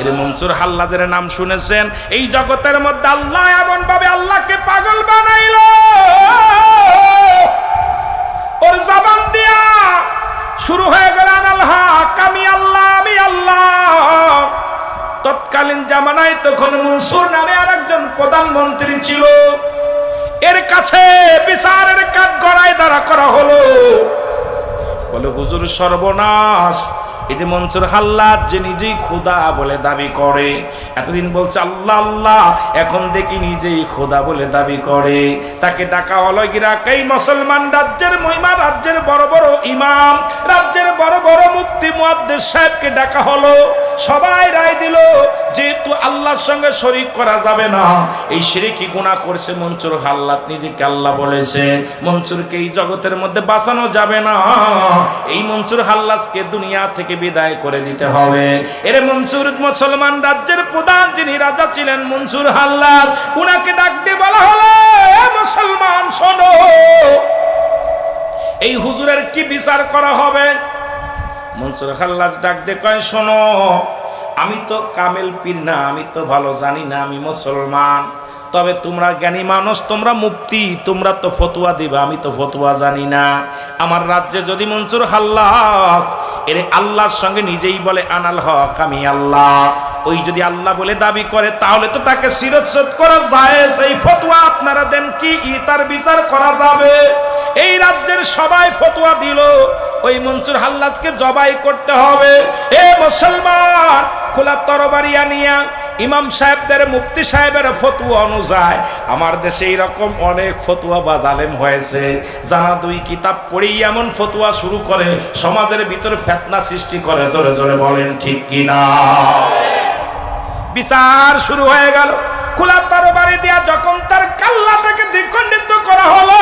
এর মনসুর হাল্লাদের নাম শুনেছেন? এই জগতের মধ্যে আল্লাহ এমন ভাবে আল্লাহকে পাগল বানাইলো, ওর জবান দিয়া শুরু হয়ে গেল আনাল হক, আমি আল্লাহ, আমি আল্লাহ। তৎকালীন জামানায় তখন মনসুর নামে আরেকজন প্রধানমন্ত্রী ছিল, এর কাছে বিচারের কাঠ গড়ায় দাঁড়া করা হলো। বলে হুজুর সর্বনাশ, এই যে মনসুর হাল্লাদ যে নিজেই খোদা বলে দাবি করে, এতদিন বলছে আল্লাহ আল্লাহ, এখন দেখি নিজেই খোদা বলে দাবি করে। তাকে ডাকা হলো ইরাকেই মুসলমান রাজ্যের মহিমা, রাজ্যের বড় বড় ইমাম, রাজ্যের বড় বড় মুফতি মুহাদ্দিস সাহেবকে ডাকা হলো। সবাই রায় দিল যেহেতু আল্লাহর সঙ্গে শরীক করা যাবে না, এই শিরকি গুনাহ করছে মনসুর হাল্লাদ, নিজেকে আল্লাহ বলেছে, মনসুরকে এই জগতের মধ্যে বাঁচানো যাবে না, এই মনসুর হাল্লাদকে দুনিয়া থেকে বিদায় করে দিতে হবে। এরে মনসুর মুসলমান রাজ্যের প্রধান যিনি রাজা ছিলেন মনসুর হাল্লাদ, উনাকে ডাক দিয়ে বলা হলো, মুসলমান শোনো, এই হুজুরের কি বিচার করা হবে? মনসুর হাল্লাদ ডাক দিয়ে কয়, শোনো, আমি তো কামেল পীর না, আমি তো ভালো জানি না, আমি মুসলমান, তবে তোমরা জ্ঞানী মানুষ, তোমরা মুফতি, তোমরা তো ফতোয়া দিবা, আমি তো ফতোয়া জানি না। আমার রাজ্যে যদি মনসুর হাল্লাদ এর আল্লাহর সঙ্গে নিজেই বলে আনাল হক, আমি আল্লাহ, ওই যদি আল্লাহ বলে দাবি করে, তাহলে তো তাকে শিরচ্ছেদ করা যায়, সেই ফতোয়া আপনারা দেন কি তার বিচার করা যাবে? এই রাজ্যের সবাই ফতোয়া দিল ওই মনসুর হাল্লাদকে জবাই করতে হবে। এ মুসলমান, খোলা তরবারি আনিয়া ইমাম সাহেবদের, মুফতি সাহেবের ফতোয়া অনুযায়ী আমার দেশে এইরকম অনেক ফতোয়া বা জালেম হয়েছে, জানা দুই কিতাব পড়েই এমন ফতোয়া শুরু করে সমাজের ভিতরে ফিতনা সৃষ্টি করে। জোরে জোরে বলেন ঠিক কিনা? বিচার শুরু হয়ে গেল। খোলা তরবারি দিয়া যখন তার কাল্লাটাকে দ্বিখণ্ডিত করা হলো,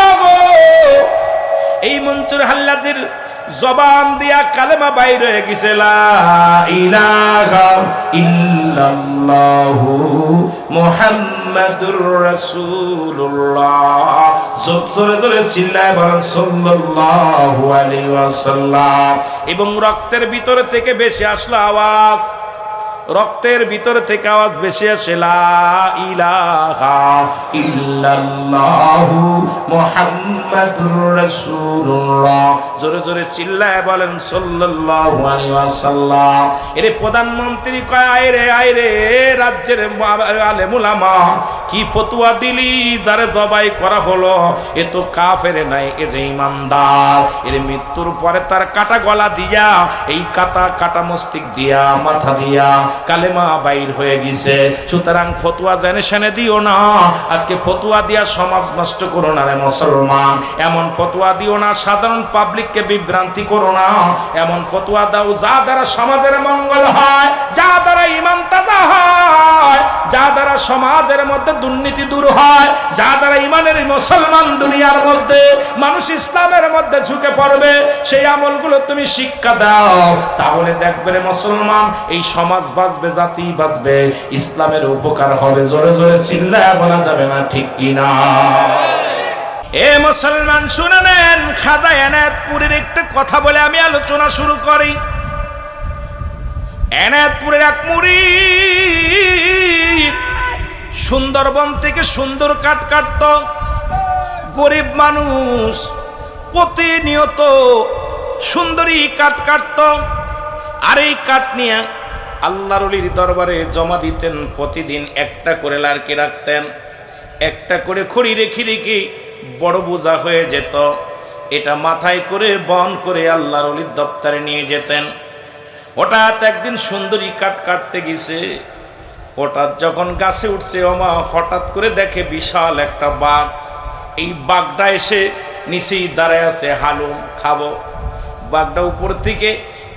এই মনসুর হাল্লাদের জবান দিয়া কালেমা বাইর হয়ে গেছে, লা ইলাহা ইল্লাল্লাহু মুহাম্মাদুর রাসূলুল্লাহ। জোরে জোরে চিল্লায় বলেন সাল্লাল্লাহু আলাইহি ওয়াসাল্লাম। এবং রক্তের ভিতর থেকে বেশি আসলো আওয়াজ, রক্তের ভিতর থেকে আওয়াজ বেশি আসে, লা ইলাহা ইল্লাল্লাহু মুহাম্মাদুর রাসূলুল্লাহ। জোরে জোরে চিল্লায় বলেন সাল্লাল্লাহু আলাইহি ওয়াসাল্লাম। এরে প্রধানমন্ত্রী কয়, আইরে রাজ্যের আলেম উলামা, কি ফতোয়া দিলি, যারে জবাই করা হলো এ তো কাফের নাই, এ যে ঈমানদার। এর মৃত্যুর পরে তার কাটা গলা দিয়া, এই কাটা মস্তিষ্ক দিয়া, মাথা দিয়া কালেমা বাইর হয়ে গেছে। সুতরাং ফতোয়া জেনে শুনে দিও না, আজকে ফতোয়া দিয়া সমাজ নষ্ট করো না রে মুসলমান। এমন ফতোয়া দিও না, সাধারণ পাবলিককে বিভ্রান্তি করো না। এমন ফতোয়া দাও যা দ্বারা সমাজের মঙ্গল হয়, যা দ্বারা ঈমান তাজা হয়, যা দ্বারা সমাজের মধ্যে দুর্নীতি দূর হয়, যা দ্বারা ঈমানের মুসলমান দুনিয়ার মধ্যে মানুষ ইসলামের মধ্যে ঝুঁকে পড়বে, সেই আমলগুলো তুমি শিক্ষা দাও। তাহলে দেখবে রে মুসলমান, এই সমাজ বাঁচবে, জাতি বাঁচবে, ইসলামের উপকার হবে। জোরে জোরে চিল্লায় বলা যাবে না ঠিক কিনা? এ মুসলমান শুনে নেন, খাজা এনায়েতপুরের একটা কথা বলে আমি আলোচনা শুরু করি। এনায়েতপুরের এক মুরিদ সুন্দরবন থেকে সুন্দর কাঠ কাটত, গরিব মানুষ, প্রতিনিয়ত সুন্দরী কাঠ কাটত, আর এই কাঠ নিয়ে আল্লাহর ওলির দরবারে জমা দিতেন। প্রতিদিন একটা করে লার্কি রাখতেন, একটা করে খড়ি রেখে রেখে বড় বোঝা হয়ে যেত। এটা মাথায় করে বহন করে আল্লাহর ওলির দপ্তরে নিয়ে যেতেন। হঠাৎ একদিন সুন্দরী কাঠ কাটতে গেছে, হঠাৎ যখন গাছে উঠছে, ওমা, হঠাৎ করে দেখে বিশাল একটা বাঘ। এই বাঘটা এসে নিচেই দাঁড়ায় আছে, হালুম খাবো। বাঘটা উপর থেকে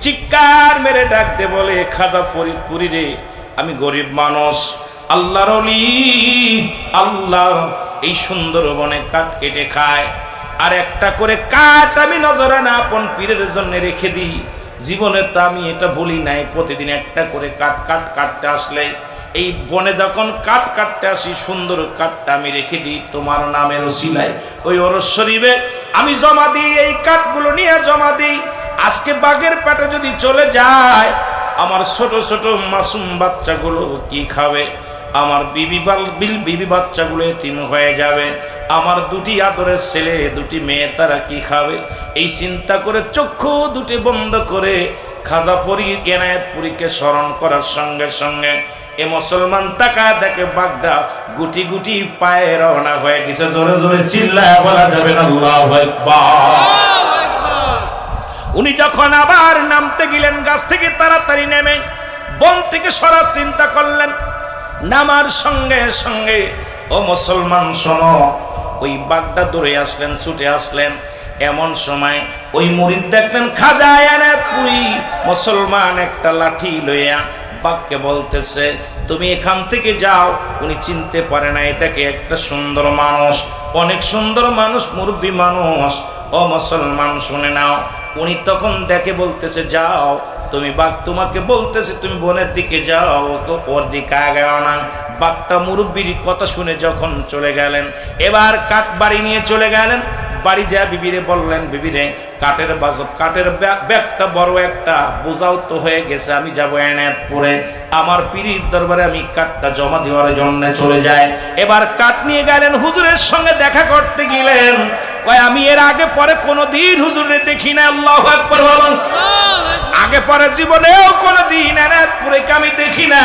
চিৎকার মেরে ডাকতে বলে, খাজা ফরিদপুরি রে, আমি গরিব মানুষ, আল্লাহর ওলি, আল্লাহ এই সুন্দরবনে কাঠ কেটে খায়, আর একটা করে কাঠ আমি নজরে না আপন পীরের জন্য রেখে দিই। জীবনে তো আমি এটা বলি নাই, প্রতিদিন একটা করে কাঠ কাটতে আসলে, এই বনে যখন কাঠ কাটতে আসি, সুন্দর কাঠটা আমি রেখে দিই তোমার নামের ওসিলায়, ওই ওরস শরীফে আমি জমা দিই, এই কাঠগুলো নিয়ে জমা দিই। আজকে বাঘের পেটে যদি চলে যায়, আমার ছোট ছোট মাসুম বাচ্চাগুলো কি খাবে? আমার বিবি বাচ্চাগুলো এতিম হয়ে যাবে। আমার দুটি আদরের ছেলে দুটি মেয়ে তারা কি খাবে? এই চিন্তা করে চক্ষু দুটি বন্ধ করে খাজা ফরিদ এনায়েতপুরীকে স্মরণ করার সঙ্গে সঙ্গে এ মুসলমান তাকায় দেখে বাগদা গুটি গুটি পায়ে রওনা হয়ে গেছে। জোরে জোরে চিল্লায় বলা যাবে না আল্লাহু আকবার। উনি যখন আবার নামতে গেলেন গাছ থেকে তাড়াতাড়ি নেমে বন থেকে সরার চিন্তা করলেন। নামার সঙ্গে সঙ্গে ও মুসলমান শোনো, ওই বাগদা দৌড়ে আসলেন, ছুটে আসলেন। এমন সময় ওই মুরিদ দেখলেন খাজা এনায়েতপুরী মুসলমান একটা লাঠি লইয়া বাগকে বলতেছে তুমি এখান থেকে যাও। উনি চিনতে পারে না এটাকে একটা সুন্দর মানুষ, অনেক সুন্দর মানুষ, মুরব্বী মানুষ। ও মুসলমান শুনে নাও, উনি তখন দেখে বলতেছে যাও তুমি বাঘ, তোমাকে বলতেছে তুমি বনের দিকে যাও, ওর দিকে আগাও না। বাঘটা মুরব্বীর কথা শুনে যখন চলে গেলেন, এবার কাঠ বাড়ি নিয়ে চলে গেলেন। বাড়ি যা বিবিরে বললেন বিবিরে কাঠের ব্যাগটা বড় একটা বোঝাও তো হয়ে গেছে, আমি যাবো এনায়েতপুরে, আমার পীরের দরবারে আমি কাঠটা জমা দেওয়ার জন্য চলে যাই। এবার কাঠ নিয়ে গেলেন, হুজুরের সঙ্গে দেখা করতে গেলেন। কয় আমি এর আগে পরে কোনোদিন হুজুরে দেখি না। আল্লাহু আকবার বলুন। আগে পরে জীবনেও কোনোদিন এনায়েতপুরে আমি দেখি না,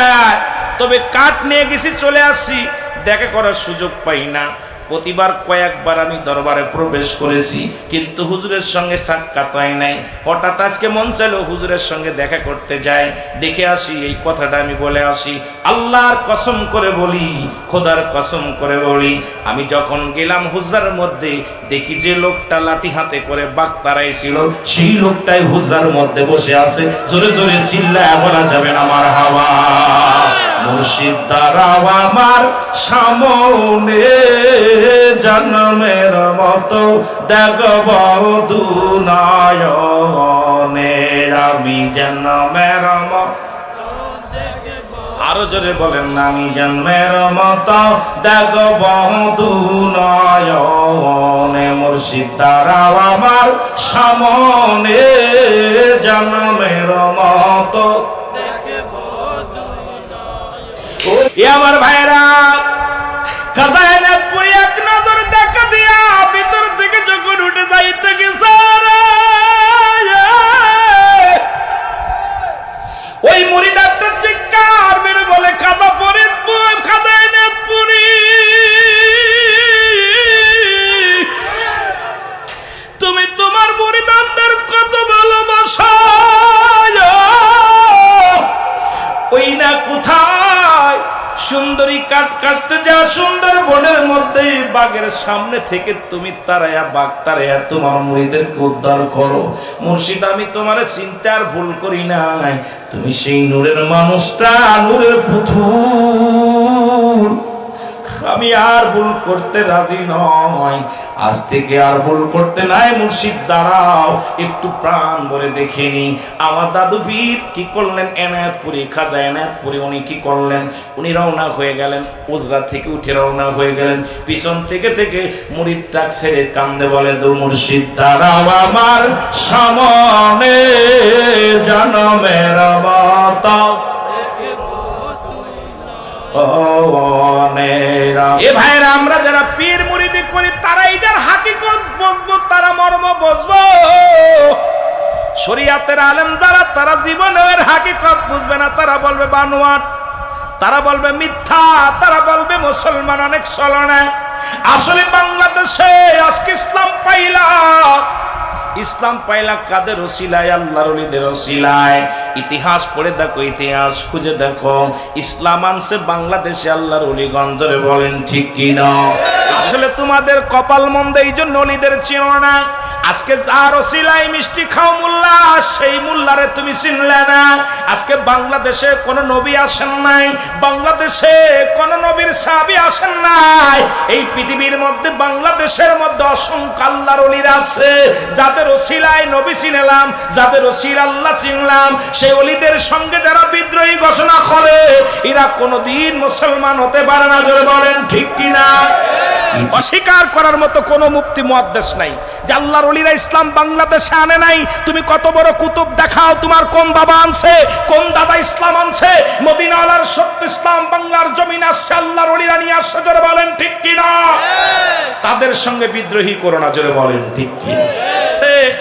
তবে কাঠ নিয়ে গেছি, চলে আসছি, দেখা করার সুযোগ পাই না। প্রতিবার কয়েকবার আমি দরবারে প্রবেশ করেছি, কিন্তু হুজুরের সঙ্গে সাক্ষাৎ হয় নাই। হঠাৎ আজকে মন চাইলো হুজুরের সঙ্গে দেখা করতে যাই, দেখে আসি। এই কথাটা আমি বলে আসি, আল্লাহর কসম করে বলি, খোদার কসম করে বলি, আমি যখন গেলাম হুজরার মধ্যে দেখি যে লোকটা লাঠি হাতে করে বাঘ তাড়াইছিল সেই লোকটাই হুজরার মধ্যে বসে আছে। জোরে জোরে চিল্লায় বলা যাবে না মারহাবা। মুর্শিদ দাঁড়াও আমার সামনে, জন্মের মতো দেখব দুনয়নে, আমি জন্মের মতো, আরো জোরে বলেন না, আমি জন্মের মতো দেখব দুনয়নে। মুর্শিদ দাঁড়াও আমার সামনে, জন্মের মতো। আমার ভাইরা খাজা এনায়েতপুরী এক নজর দেখা দিয়া ভিতর থেকে যখন উঠে যাইতে গেছে, ওই মুরিদ একটা চিৎকার মেরে বলে খাজা ফরিদপুর, খাজা এনায়েতপুরী, তুমি তোমার মুরিদানদের কত ভালোবাসো, ওই না কোথায় সুন্দরী কাঠ কাটতে যা সুন্দর বনের মধ্যে বাঘের সামনে থেকে তুমি তারায়া বাঘ তারায়া তোমার মুরিদেরকে উদ্ধার করো। মুর্শিদ আমি তোমার চিন্তার ভুল করি নাই, তুমি সেই নূরের মানুষটা, নূরের পুতুল, আমি আর ভুল করতে রাজি নয়, আজ থেকে আর ভুল করতে নাই। মুর্শিদ দাঁড়াও একটু প্রাণ ভরে দেখেনি আমার দাদু পীর কি করলেন। এনায়েতপুরী খাজা এনায়েতপুরী উনি কি করলেন, উনি রওনা হয়ে গেলেন, উজরা থেকে উঠে রওনা হয়ে গেলেন। পিছন থেকে থেকে মুরিদ টাক ছেড়ে কান্দে বলে দু মুর্শিদ দাঁড়াও আমার সামনে, জনমের মতো এ ভাইরা, আমরা যারা পীর মুরিদি করি তারা এটার হাকিকত বুঝবো, তারা মর্ম বুঝবো। শরীয়তের আলেম যারা, তারা জীবনের হাকিকত বুঝবে না, তারা বলবে বানোয়াট, তারা বলবে মিথ্যা, তারা বলবে মুসলমান অনেক চলনা। আসলে বাংলাদেশে আজকে ইসলাম পাইলাম, ইসলাম পাইলা কাদের ওসিলায়? আল্লাহর ওলিদের ওসিলায়। ইতিহাস পড়ে দেখো, ইতিহাস খুঁজে দেখো, ইসলাম আনছে বাংলাদেশে আল্লাহর ওলিগঞ্জরে, বলেন ঠিক কি না? আসলে তোমাদের কপাল মন্দ, এই জন্য ওলিদের চিনো না। আজকে যার ওসিলায় মিষ্টি খাও মোল্লা, সেই মোল্লারে তুমি চিনলে না। আজকে বাংলাদেশে কোন নবী আসেন নাই, বাংলাদেশে কোন নবীর সাহাবী আসেন নাই। এই পৃথিবীর মধ্যে বাংলাদেশের মধ্যে অসংখ্য আল্লাহর ওলিরা আছে, যাদের ওসিলায় নবী চিনলাম, যাদের ওসিলা আল্লাহ চিনলাম। সেই ওলিদের সঙ্গে যারা বিদ্রোহী ঘোষণা করে, এরা কোনদিন মুসলমান হতে পারে না। জোরে বলেন ঠিক কিনা? অস্বীকার করার মতো কোনো মুফতি মুহাদ্দিস নাই যে আল্লাহর ওলিরা ইসলাম বাংলাদেশে আনে নাই। তুমি কত বড় কুতুব দেখাও, তোমার কোন বাবা আনছে, কোন দাদা ইসলাম আনছে? মদিনাওয়ালার সত্য ইসলাম বাংলার জমিন আসছে, আল্লাহর ওলিরা নিয়ে আসছে, জোরে বলেন ঠিক কিনা? তাদের সঙ্গে বিদ্রোহী করো না, জোরে বলেন ঠিক কিনা?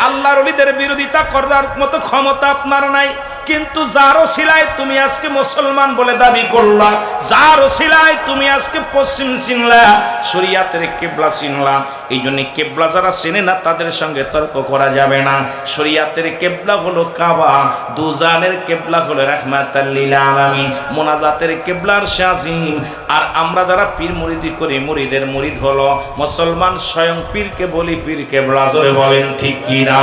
আল্লাহর ওলিদের বিরোধিতা করার মতো ক্ষমতা আপনার নাই, কিন্তু যার ওসিলায় তুমি আজকে মুসলমান বলে দাবি করলা, যার ওসিলায় তুমি আজকে পশ্চিম চিনলা, শরিয়াতের কিবলা চিনলা, এই জন্য কিবলা যারা চেনে না তাদের সঙ্গে তর্ক করা যাবে না। শরিয়াতের কিবলা হলো কাবা, দুজানের কিবলা হলো রাহমাতাল লিল আলামিন, মুনাজাতের কিবলার শাজিম। আর আমরা যারা পীর মুরিদি করি, মুরিদের মুরিদ হলো মুসলমান, স্বয়ং পীরকে বলি পীর কিবলা, জোরে বলেন ঠিক কি না?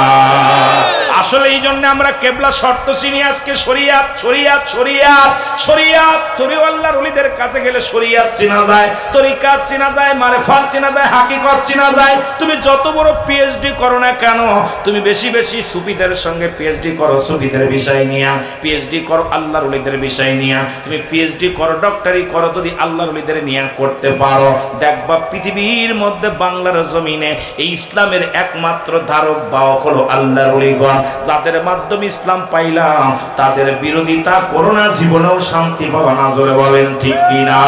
আসলে এই জন্য আমরা কিবলা শর্ত চিনি আজকে শরিয়াত শরিয়াত শরিয়াত শরিয়াত। আল্লাহর ওলিদের কাছে গেলে শরিয়াত চেনা যায়, তরিকাত চেনা যায়, মারিফাত চেনা যায়, হাকিকত চেনা যায়। তুমি যত বড় পিএইচডি করো না কেন, তুমি বেশি বেশি সুফিদের সঙ্গে পিএইচডি করো সুফিদের বিষয় নিয়ে, পিএইচডি করো আল্লাহর ওলিদের বিষয় নিয়ে, তুমি পিএইচডি করো ডক্টরি করো, যদি আল্লাহর ওলিদের নিয়ে করতে পারো, দেখবা পৃথিবীর মধ্যে বাংলার জমিনে এই ইসলামের একমাত্র ধারক বাহক হলো আল্লাহর ওলিগণ। যাদের মাধ্যমে ইসলাম পাইলাম তাদের বিরোধিতা করো না, জীবনেও শান্তি পাবা না, জোরে বলেন ঠিক কিনা?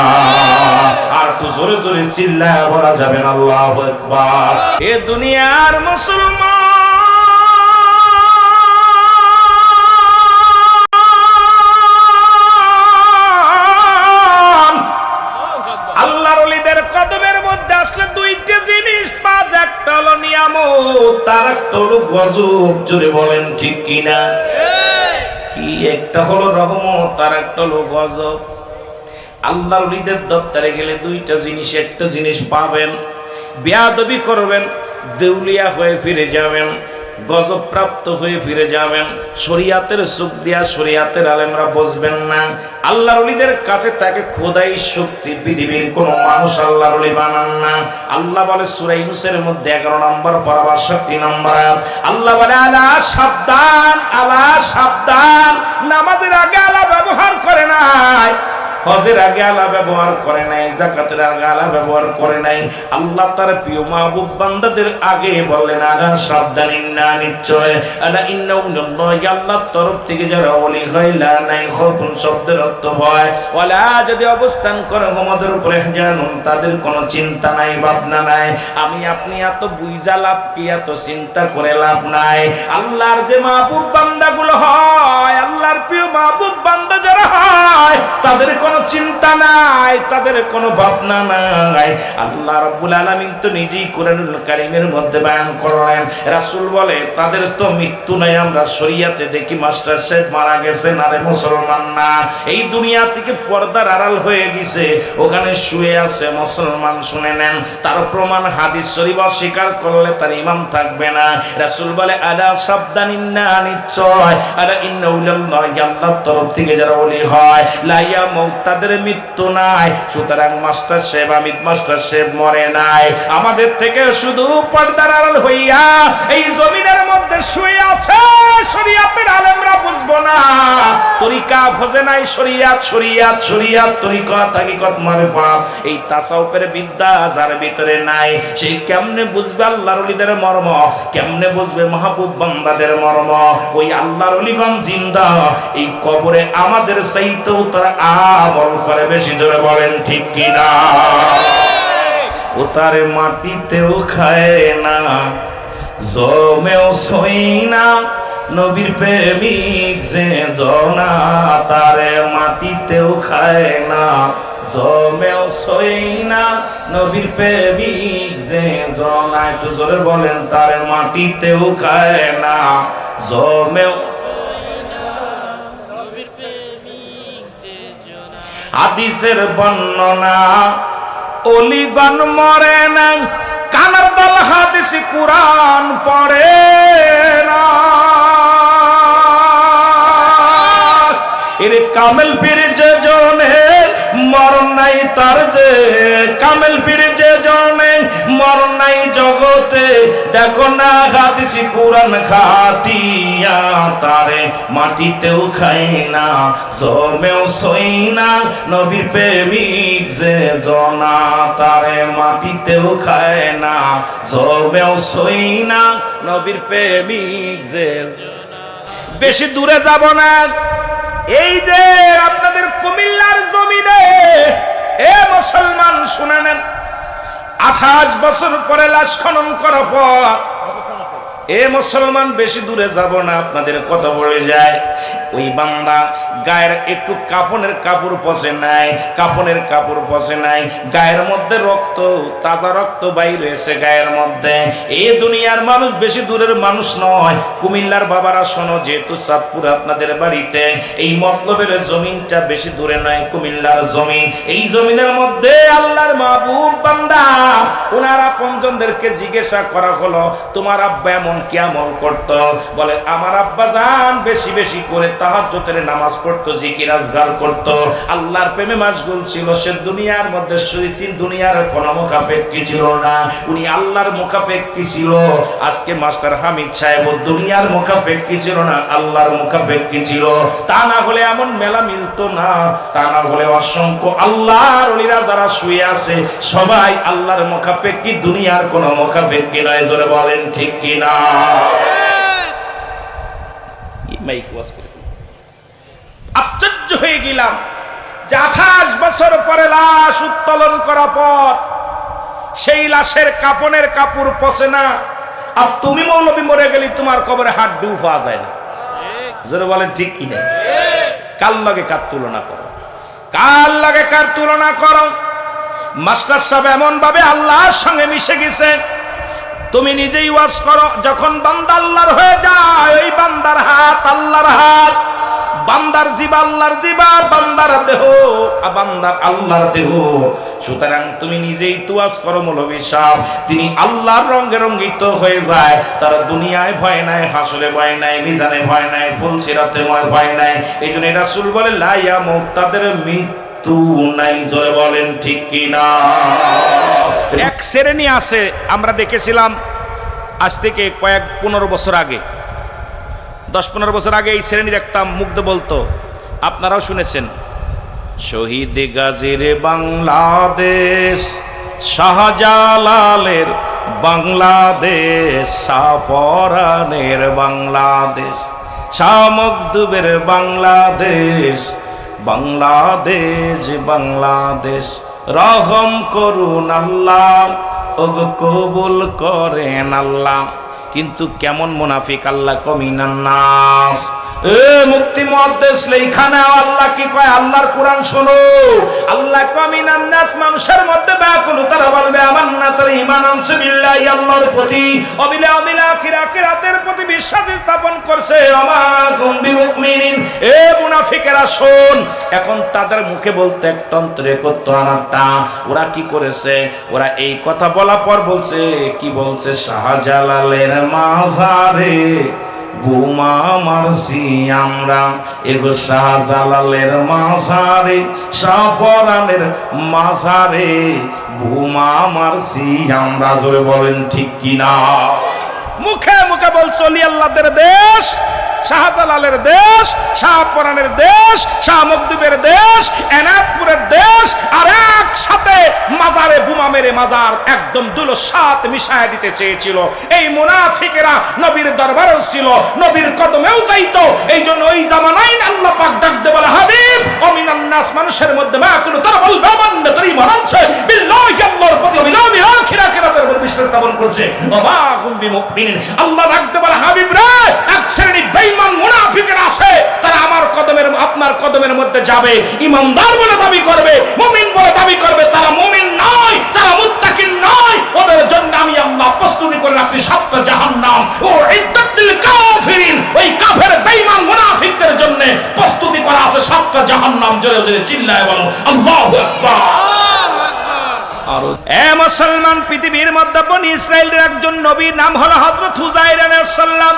আর তো জোরে জোরে চিল্লায় বলা যাবে না আল্লাহু আকবার। এ দুনিয়ার মুসলমান, আল্লাহর ওলিদের কদমের মধ্যে আসলে দুইটা জিনিস পাওয়া যায়, একটা হলো নিয়ামত, তার একটা হলো গজব, জোরে বলেন ঠিক কিনা? কি একটা হলো রহমত, তার একটা হলো গজব। আল্লাহর ওলিদের দপ্তরে গেলে দুইটা জিনিস, একটা জিনিস পাবেন, বেয়াদবি করবেন, দেউলিয়া হয়ে ফিরে যাবেন, গজব প্রাপ্ত হয়ে ফিরে যাবেন। শরিয়াতের সুখ দিয়া শরিয়াতের আলেমরা বসবেন না। আল্লাহর ওলিদের কাছে তাকে খোদাই শক্তি পৃথিবীর কোন মানুষ আল্লাহর ওলি বানান না। আল্লাহ বলে সূরা ইউনূসের মধ্যে 11 নম্বর পারা 62 নম্বর আয়াত, আল্লাহ বলে আলা সাবধান, আলা সাবধান। নামাজের আগে আলা ব্যবহার করে নাই, হজের আগে আলা ব্যবহার করে নাই, যাকাতের আগে আলা ব্যবহার করে নাই। আল্লাহ তার প্রিয় মাহবুব বান্দাদের আগে বললেন আলা সাবধান, ইন্না নিশ্চয়, আলা ইন্না উল্লাহি, আল্লাহর তরফ থেকে যারা ওলি হয়, লা নাই খাউফুন শব্দের অর্থ ভয়, ওয়ালা যদি অবস্থান করে আমাদের উপরে জানুন, তাদের কোনো চিন্তা নাই, ভাবনা নাই। আমি আপনি এত বুঝা লাভ কি, এত চিন্তা করে লাভ নাই। আল্লাহর যে মাহবুব বান্দাগুলো হয়, আল্লাহর প্রিয় মাহবুব বান্দা যারা হয়, তাদের কোনো চিন্তা নাই, তাদের কোনো ভাবনা নাই। আল্লাহ রাব্বুল আলামিন তো নিজেই কোরআনুল কারীমের মধ্যে বয়ান করলেন, রাসূল বলে তাদের তো মৃত্যু নাই। আমরা শরিয়াতে দেখি মাস্টার সাহেব মারা গেছে, না রে মুসলমান না, এই দুনিয়া থেকে পর্দার আড়াল হয়ে গেছে, ওখানে শুয়ে আছে মুসলমান। শুনে নেন, তার প্রমাণ হাদিস শরীফ অস্বীকার করলে তার ঈমান থাকবে না। রাসূল বলে আলা সাবধান, ইন্না নিশ্চয়, আলা ইন্না উল্লাহি, আল্লাহর তরফ থেকে যারা ওলি হয়, লা ইয়ামুত, তাদের মৃত্যু নাই। সুতরাং মাস্টার সাহেব, আমিদ মাস্টার সাহেব মরে নাই, আমাদের থেকে শুধু পর্দার আড়াল হইয়া এই জমিনের মধ্যে শুয়ে আছে। শরিয়াতের আলেমরা বুঝবো না, তরিকা ভজে নাই, শরিয়াত শরিয়াত শরিয়াত, তরিকা হাকিকত মারিফাত, এই তাসাউফের বিদ্যা যার ভিতরে নাই, সেই কেমনে বুঝবে আল্লাহর ওলিদের মর্ম, কেমনে বুঝবে মাহবুব বান্দাদের মর্ম? ওই আল্লাহর ওলিগণ জিন্দা, এই কবরে আমাদের চাইতেও তারা আমল করে বেশি, জোরে বলেন ঠিক কিনা? ও তারে মাটিতেও খায় না, জমেও সই না, নবীর প্রেমিক যে জনা, তারে মাটিতেও খায় না, জমেও সই না, নবীর প্রেমিক যে জনা। একটু জোরে বলেন, তারে মাটিতেও খায় না, জমেও। হাদিসের বর্ণনা, ওলিগণ মরে না, কানার দল হাদিস কুরআন পড়ে না। এর কামেল পীর যে জনে মরণ নাই তার, যে কামেল পীর যে জনে ঘর নাই জগতে, দেখো না হাদিস কুরআন খাতিয়া, তারে মাটিতেও খাই না জমেও সই না, নবীর প্রেমিক যে জনা, তারে মাটিতেও খায় না জমেও সই না, নবীর প্রেমিক যে। বেশি দূরে যাব না, এই যে আপনাদের কুমিল্লার জমিনে এ মুসলমান শুনে নেন, 28 বছর পরে লাশ খনন করার পর এ মুসলমান বেশি দূরে যাব না, আপনাদের কথা বলে যায়। ওই বান্দা গায়ের একটু কাপনের কাপড় পচে নাই, কাপনের কাপড় পচে নাই, গায়ের মধ্যে রক্ত, তাজা রক্ত বাইর হয়েছে গায়ের মধ্যে। এই দুনিয়ার মানুষ বেশি দূরের মানুষ নয়। কুমিল্লার বাবারা শোনো, যেহেতু চাঁদপুর আপনাদের বাড়িতে, এই মতলবের জমিনটা বেশি দূরে নয়, কুমিল্লার জমিন। এই জমিনের মধ্যে আল্লাহর মাহবুব বান্দা ওনার আপনজনদেরকে জিজ্ঞাসা করা হলো, তোমার আব্বা এমন কি আমল করতো? বলে, আমার আব্বা জান বেশি বেশি করে তাহাজ্জুদের নামাজ পড়তো, জিকির আজগার করতো, আল্লাহর প্রেমে মাশগুল ছিল। সে দুনিয়ার মধ্যে শুয়েছেন, দুনিয়ার কোনো মুখাপেক্ষী ছিল না, উনি আল্লাহর মুখাপেক্ষী ছিল। আজকে মাস্টার হামিদ সাহেব দুনিয়ার মুখাপেক্ষী ছিল না, আল্লাহর মুখাপেক্ষী ছিল। তা না হলে এমন মেলা মিলতো না, তা না হলে অসংখ্য আল্লাহর ওলিরা যারা শুয়ে আছে সবাই আল্লাহর মুখাপেক্ষী, দুনিয়ার কোনো মুখাপেক্ষী নয়। জোরে বলেন ঠিক কিনা? আশ্চর্য হয়ে গেলাম যে 28 বছর পরে লাশ উত্তোলন করার পর সেই লাশের কাপনের কাপড় পচে না, আর তুমি মৌলবী মরে গেলি তোমার কবরে হাড্ডি পাওয়া যায় না। যারা বলেন ঠিক কিনা? কার লগে কার তুলনা করো, কার লগে কার তুলনা করো? মাস্টার সাহেব এমন ভাবে আল্লাহর সঙ্গে মিশে গেছে, তুমি নিজেই ওয়াজ করো, যখন বান্দা আল্লাহর হয়ে যায়, ওই বান্দার হাত আল্লাহর হাত, বান্দার জিবা আল্লাহর জিবা, বান্দার দেহ বান্দার আল্লাহর দেহ। সুতরাং তুমি নিজেই তুয়াজ করো মৌলবী সাহেব, তিনি আল্লাহর রঙে রঙ্গিত হয়ে যায়, তার দুনিয়ায় ভয় নাই, হাসরে ভয় নাই, মিজানে ভয় নাই, ফুলসিরাতে ভয় নাই। এই জন্য রাসূল বলে, লা ইয়ামুত, তাদের মৃত্যু নাই। জোরে বলেন ঠিক কিনা? এক শ্রেণী আছে, আমরা দেখেছিলাম আজ থেকে 15 বছর আগে, 10-15 বছর আগে এই শ্রেণী দেখতাম, মুগ্ধ বলতো, আপনারাও শুনেছেন, শহীদ গাজীর বাংলাদেশ, শাহজালালের বাংলাদেশ, শাহপরানের বাংলাদেশ, শাহ মখদুবের বাংলাদেশ, বাংলাদেশ বাংলাদেশ, রহম করুন আল্লাহ, ওগো কবুল করেন আল্লাহ। কিন্তু কেমন মুনাফিক, আল্লাহ কমিনান নাস। মুফতি মুহাদ্দিস লেখানে আল্লাহ কি কয়? আল্লাহর কোরআন শোনো, আল্লাহ কমিনান নাস, মানুষের মধ্যে ব্যাকুল, তারা বলবে আমান্না, তারা ঈমান আনছে বিল্লাহি, আল্লাহর প্রতি, অবিলা অবিলা আখিরাতের প্রতি বিশ্বাস স্থাপন করছে, আমা কুম বিমুমিনিন। এ মুনাফিকেরা শোন, এখন তাদের মুখে বলতে একটা, অন্তরে করতে আনাটা। ওরা কি করেছে? ওরা এই কথা বলা পর বলছে, কি বলছে? শাহজালালের মাজারে বোমা মারছি আমরা, এগো শাহজালালের মাজারে, শাহপরানের মাজারে বোমা মারছি আমরা। জোরে বলেন ঠিক কিনা? মুখে মুখে বলছে অলি আল্লাহদের দেশ, শাহজালালের দেশ, শাহপরানের দেশ, শাহ মখদুবের দেশ, এনায়তপুরের দেশ, আর একসাথে মাজারে বোমা মেরে মাজার একদম দুলসাত মিশায় দিতে চেয়েছিল। এই মুনাফিকেরা নবীর দরবারেও ছিল, নবীর কদমেও যাইতো। এই জন্য ওই জামানায় আল্লাহ পাক ডাক দিয়ে বলে, হাবিব অমিনান নাস, মানুষের মধ্যে মা কোনো তারা বলবে আমান্না, তারই মানছে বিল্লাহি, আল্লাহর প্রতি, বিল্লাহি আখিরাতের উপর বিশ্বাস স্থাপন করছে। ওমা কুম বিমুমিনিন, আল্লাহ ডাক দিয়ে বলে, হাবিব রে, এক শ্রেণী বেঈমান মুনাফিকেরা আছে, তারা আমার কদমের, আপনার কদমের মধ্যে যাবে, ইমানদার বলে দাবি করবে, মুমিন বলে দাবি করবে, তারা মুমিন নয়, তারা মুত্তাকিন নয়। ওদের জন্য আমি আল্লাহ প্রস্তুতি করে রাখছি 7টা জাহান্নাম, ও ইদ্দাতুল কাফিরিন, ওই কাফের বেঈমান মুনাফিকদের জন্য প্রস্তুতি করা আছে 7টা জাহান্নাম। জোরে জোরে চিল্লায় বলো আল্লাহু আকবার। এ মুসলমান, পৃথিবীর মধ্যে বনি ইসরাইলের একজন নবী, নাম হলো হযরত হুযায়র আলাইহিস সালাম।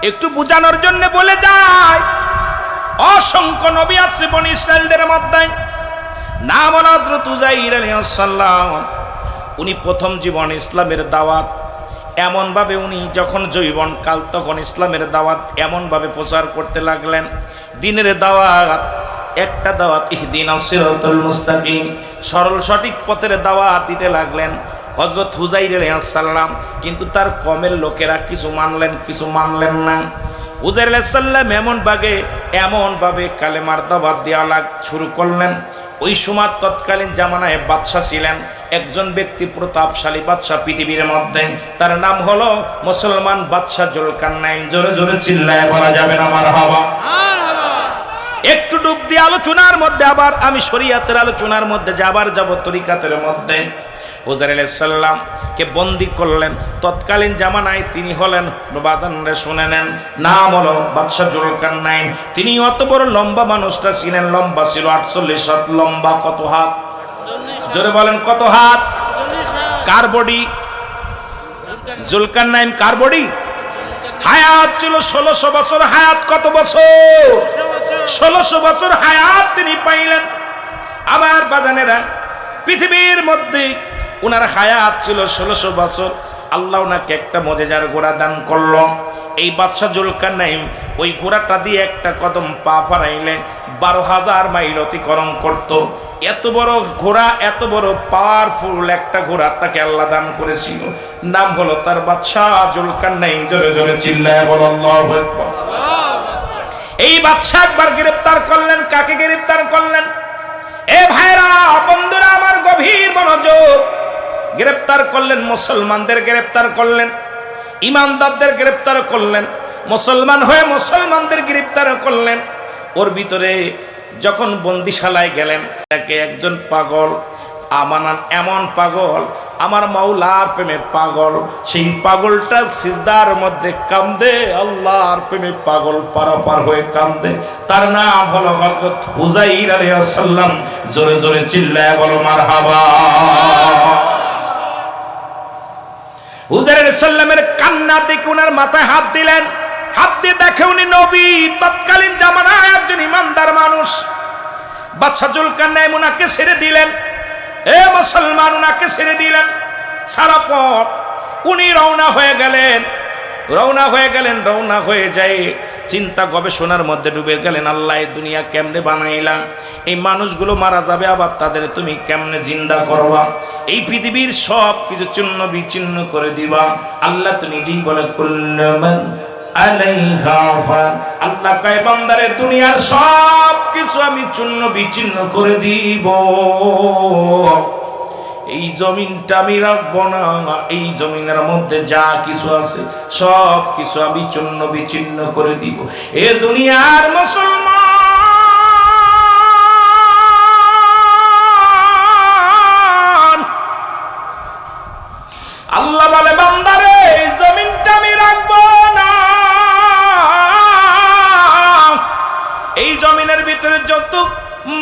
একটু বুঝানোর জন্য বলে যায়, অসংখ্য নবী আছে বনি ইসরাইলদের মধ্যে, নাম হলো হযরত হুযায়র আলাইহিস সালাম। উনি প্রথম জীবন ইসলামের দাওয়াত এমনভাবে উনি যখন যৌবনকাল তখন ইসলামের দাওয়াত এমনভাবে প্রচার করতে লাগলেন। দিনের দাওয়াত একটা দাওয়াত, ইহদিনাস সিরাতাল মুস্তাকিম, সরল সঠিক পথের দাওয়াত দিতে লাগলেন হযরত হুযাইর আলাইহিস সালাম। কিন্তু তার কমের লোকেরা কিছু মানলেন, কিছু মানলেন না। হুযাইর আলাইহিস সালাম এমনভাবে কালেমার দাওয়াত দেওয়া শুরু করলেন। ওই সময় তৎকালীন জামানায় বাদশা ছিলেন একজন ব্যক্তি, প্রতাপশালী বাদশা পৃথিবীর মধ্যে, তার নাম হলো মুসলমান বাদশা জুলকারনাইন। জোরে জোরে চিল্লায় বলা যাবে না মারহাবা। একটু ডুব দিয়ে আলোচনার মধ্যে আবার আমি শরীয়তের আলোচনার মধ্যে যাবার যাব তরিকাতের মধ্যে। হুযাইর আলাইহিস সালাম কে বন্দী করলেন। তৎকালীন জামানায় তিনি হলেন, বাদানরে শুনে নেন, নাম হলো বাদশা জুলকারনাইন। তিনি অত বড় লম্বা মানুষটা ছিলেন, লম্বা ছিল 48 হাত লম্বা। কত হাত? জোরে বলেন কত হাত? কার বডি? জুলকারনাইন কার বডি? হায়াত ছিল 1600 বছর। হায়াত কত বছর? 1600 বছর হায়াত তিনি পাইলেন। আবার বাদানেরা পৃথিবীর মধ্যে উনার হায়াত ছিল 1600 বছর। আল্লাহ ওনাকে একটা মজেজার ঘোড়া দান করলো। এই বাদশা জুলকারনাইন ওই ঘোড়াটা দিয়ে একটা কদম পা ফারাইলে 12,000 মাইল অতিক্রম করত। এত বড় ঘোড়া, এত বড় পাওয়ারফুল একটা ঘোড়া তাকে আল্লাহ দান করেছিল। নাম হলো তার বাদশা জুলকারনাইন। জোরে জোরে চিল্লায় বলো আল্লাহু আকবার। এই বাদশা একবার গ্রেফতার করলেন। কাকে গ্রেফতার করলেন? এ ভাইরা, বন্ধুরা আমার, গভীর মনোযোগ। গ্রেফতার করলেন মুসলমানদের, গ্রেফতার করলেন ইমানদারদের, গ্রেফতার করলেন মুসলমান হয়ে মুসলমানদের গ্রেফতার করলেন। ওর ভিতরে যখন বন্দিশালায় গেলেন, তাকে একজন পাগল, আমানান এমন পাগল, আমার মাওলার প্রেমে পাগল, সেই পাগলটা সিজদার মধ্যে কান্দে, আল্লাহর প্রেমে পাগল পারাপার হয়ে কান্দে। তার নাম হলো হযরত হুযাইর আলাইহিস সালাম। জোরে জোরে চিল্লায় বলো মারহাবা। হুযাইর আলাইহিস সালামের কান্না দেখে উনার মাথায় হাত দিলেন। হাত দিয়ে দেখে উনি নবী। তৎকালীন জামানায় একজন ইমানদার মানুষ। বাদশা জুলকারনাইন উনাকে ছেড়ে দিলেন। এ মুসলমান, উনাকে ছেড়ে দিলেন। সারা পথ উনি রওনা হয়ে গেলেন। রওনা হয়ে যায় চিন্তা গবেষণার মধ্যে ডুবে গেলেন। আল্লাহ এই দুনিয়া কেমনে বানাইলাম? এই মানুষগুলো মারা যাবে, আবার তাদের তুমি কেমনে জিন্দা করবা? এই পৃথিবীর সব কিছু চূর্ণ বিচ্ছিন্ন করে দিবা। আল্লাহ তো নিজেই বলে কুল্লুমান আলাইহা ফান। আল্লাহ কয় বান্দারে, দুনিয়ার সব কিছু আমি চূর্ণ বিচ্ছিন্ন করে দিব। এই জমিনটা আমি রাখবো না। এই জমিনের মধ্যে যা কিছু আছে সব কিছু আমি চূর্ণ বিচ্ছিন্ন করে দিব। এ দুনিয়ার মুসলমান, আল্লাহ বলে বান্দারে, এই জমিনটা আমি রাখবো না। এই জমিনের ভিতরে যত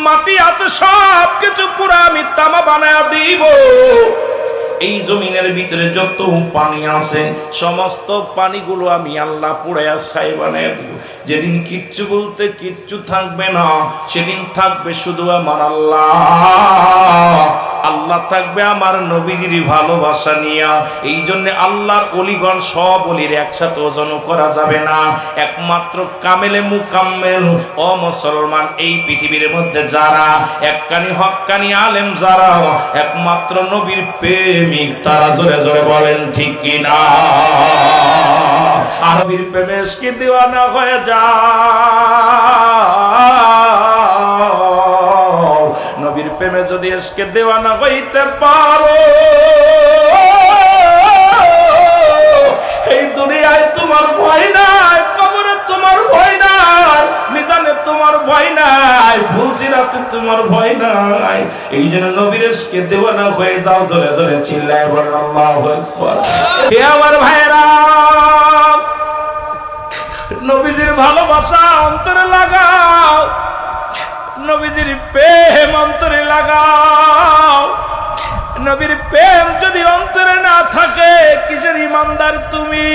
মাটি আছে সব কিছু পুরা আমি তামা বানায় দিব। এই জমিনের ভিতরে যত পানি আছে সমস্ত পানিগুলো আমি আল্লাহ পুড়াইয়া ছাই বানায় দিব। যেদিন কিচ্ছু বলতে কিচ্ছু থাকবে না, সেদিন থাকবে শুধু আমার আল্লাহ। আল্লাহ থাকবে আমার নবীজির ভালোবাসা নিয়া। এই জন্য আল্লাহর অলিগণ সব অলির একসাথে ওজন করা যাবে না। একমাত্র কামেলে মুকাম্মেল ও মুসলমান, এই পৃথিবীর মধ্যে যারা এককানি হক্কানি আলেম, যারা একমাত্র নবীর প্রেমিক, তারা জোরে জোরে বলেন ঠিক কিনা? আরবির প্রেমে ইশকে দিওয়ানা হয়ে যাও। নবীর প্রেমে যদি ইশকে দিওয়ানা হইতে পারো, এই দুনিয়ায় তোমার ভয় নাই, কবরে তোমার ভয় নাই, মিজানে তোমার ভয় নাই, ফুলসিরাতে তোমার ভয় নাই। এই জন্য নবীর ইশকে দিওয়ানা হয়ে যাও। জোরে জোরে চিল্লায় বলেন আল্লাহু আকবার। হে আমার ভাইরা, নবীজির ভালোবাসা অন্তরে লাগাও, নবীজির প্রেম অন্তরে লাগাও। নবীর প্রেম যদি অন্তরে না থাকে, কিসের ইমানদার তুমি?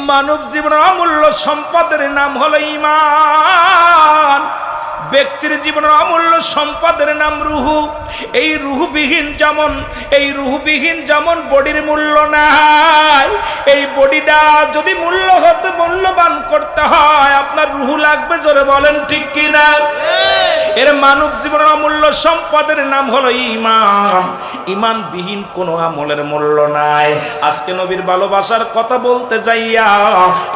মানব জীবনের অমূল্য সম্পদের নাম হলো ঈমান। ব্যক্তির জীবনের অমূল্য সম্পদের নাম রুহু। এই রুহুবিহীন যেমন বডির মূল্য নাই, এই বডিটা যদি মূল্যবান করতে হয় আপনার রুহু লাগবে। জোরে বলেন ঠিক কিনা? এর মানব জীবনের অমূল্য সম্পদের নাম হলো ঈমান। ঈমানবিহীন কোনো আমলের মূল্য নাই। আজকে নবীর ভালোবাসার কথা বলতে যাইয়া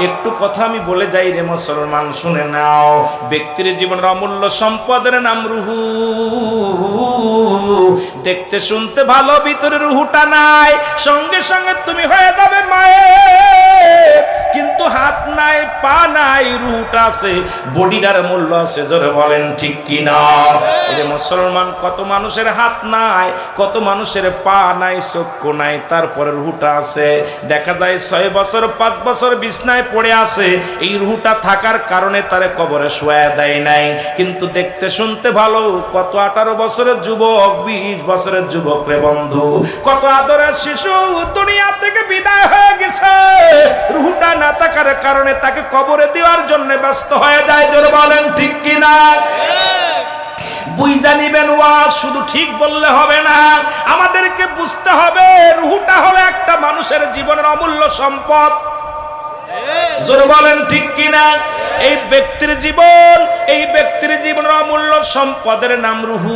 একটু কথা আমি বলে যাই রে মুসলমান, শুনে নাও। ব্যক্তির জীবনের অমূল্য সম্পদের নাম রুহু। দেখতে শুনতে ভালো, ভিতরে রুহুটা নাই। সঙ্গে সঙ্গে তুমি হয়ে যাবে মায়ের, কিন্তু হাত নাই, পা নাই, রুহুটা আছে, বডিটার মূল্য আছে। জোরে বলেন ঠিক কিনা? এই মুসলমান, কত মানুষের হাত নাই, কত মানুষের পা নাই, চক্ষু নাই, তারপরে রুহুটা আছে। দেখা যায় 6 বছর 5 বছর বিছনায় পড়ে আছে, এই রুহুটা থাকার কারণে তারে কবরে শোয়া দেয় নাই। কিন্তু দেখতে শুনতে ভালো, কত 18 বছরের যুবক, 20 বছরের যুবক রে বন্ধু, কত আদরের শিশু দুনিয়া থেকে বিদায় হয়ে গেছে, রুহুটা না থাকার কারণে তাকে কবরে দেওয়ার জন্য ব্যস্ত হয়ে যায়। জোরে বলেন ঠিক কিনা? বুঝা নিবেন, ওয়াজ শুধু ঠিক বললে হবে না, আমাদেরকে বুঝতে হবে রুহুটা হলো একটা মানুষের জীবনের অমূল্য সম্পদ। জোরে বলেন ঠিক কিনা? এই ব্যক্তির জীবনের অমূল্য সম্পদের নাম রুহু।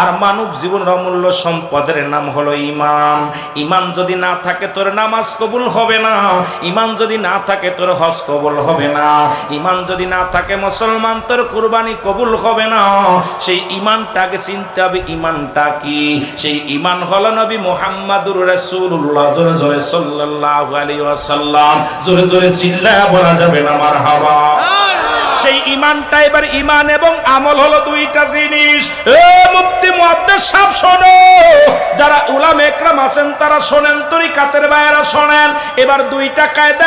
আর মানব জীবনের অমূল্য সম্পদের নাম হলো ঈমান। ঈমান যদি না থাকে তোর নামাজ কবুল হবে না, ঈমান যদি না থাকে তোর হজ কবুল হবে না, ঈমান যদি না থাকে মুসলমান তোর কুরবানি কবুল হবে না। সেই ঈমানটাকে চিনতে হবে, ঈমানটা কি? সেই ঈমান হলো নবী মুহাম্মাদুর রাসূলুল্লাহ জোরে জোরে সাল্লাল্লাহু আলাইহি ওয়াসাল্লাম। জোরে জোরে চিল্লায়া বলা যাবে না মারহাবা। সেই ঈমানটা, এবার ঈমান এবং আমল হলো দুইটা জিনিস। মুফতি মুহাদ্দিস সাহেব শোনো, যারা উলামা ইকরাম আছেন তারা শোনেন, তরিকাতের ভাইয়েরা শোনেন। এবার দুইটা কায়দা,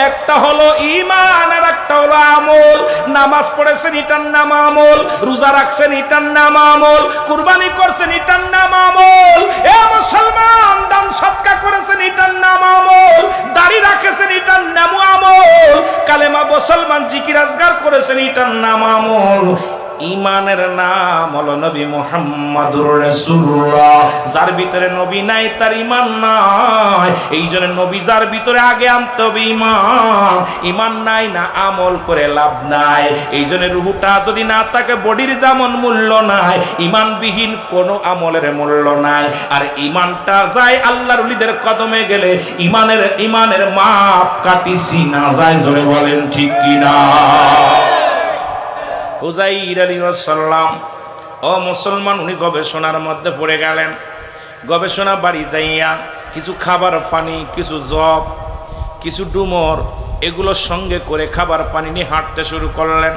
একটা হলো ঈমান আর একটা হলো আমল। নামাজ পড়েছেন এটার নাম আমল, রোজা রাখছেন এটার নাম আমল, কুরবানি করছেন এটার নাম আমল, এ মুসলমান দান সদকা করেছেন এটার নাম আমল, দাড়ি রাখেছেন এটার নাম আমল, কালেমা মুসলমান জিকির আজগার করেছেন এটার নাম আমল। ঈমানের নাম হলো নবী মুহাম্মাদুর রাসূলুল্লাহ। যার ভিতরে নবী নাই তার ঈমান নাই। এই জন্য নবী যার ভিতরে আগে আনতে হবে ঈমান। ঈমান নাই না আমল করে লাভ নাই। এই জন্য রূহটা যদি না থাকে বডির যেমন মূল্য নাই, ঈমানবিহীন কোনো আমলের মূল্য নাই। আর ঈমানটা যায় আল্লাহর ওলিদের কদমে গেলে ঈমানের মাপ কাটিছি না যায়। জোরে বলেন ঠিক কিনা? হুযাইর আলাইহিস সালাম, ও মুসলমান, উনি গবেষণার মধ্যে পড়ে গেলেন। গবেষণা বাড়ি যাইয়া কিছু খাবার পানি, কিছু জব, কিছু ডুমর, এগুলো সঙ্গে করে খাবার পানি নিয়ে হাঁটতে শুরু করলেন।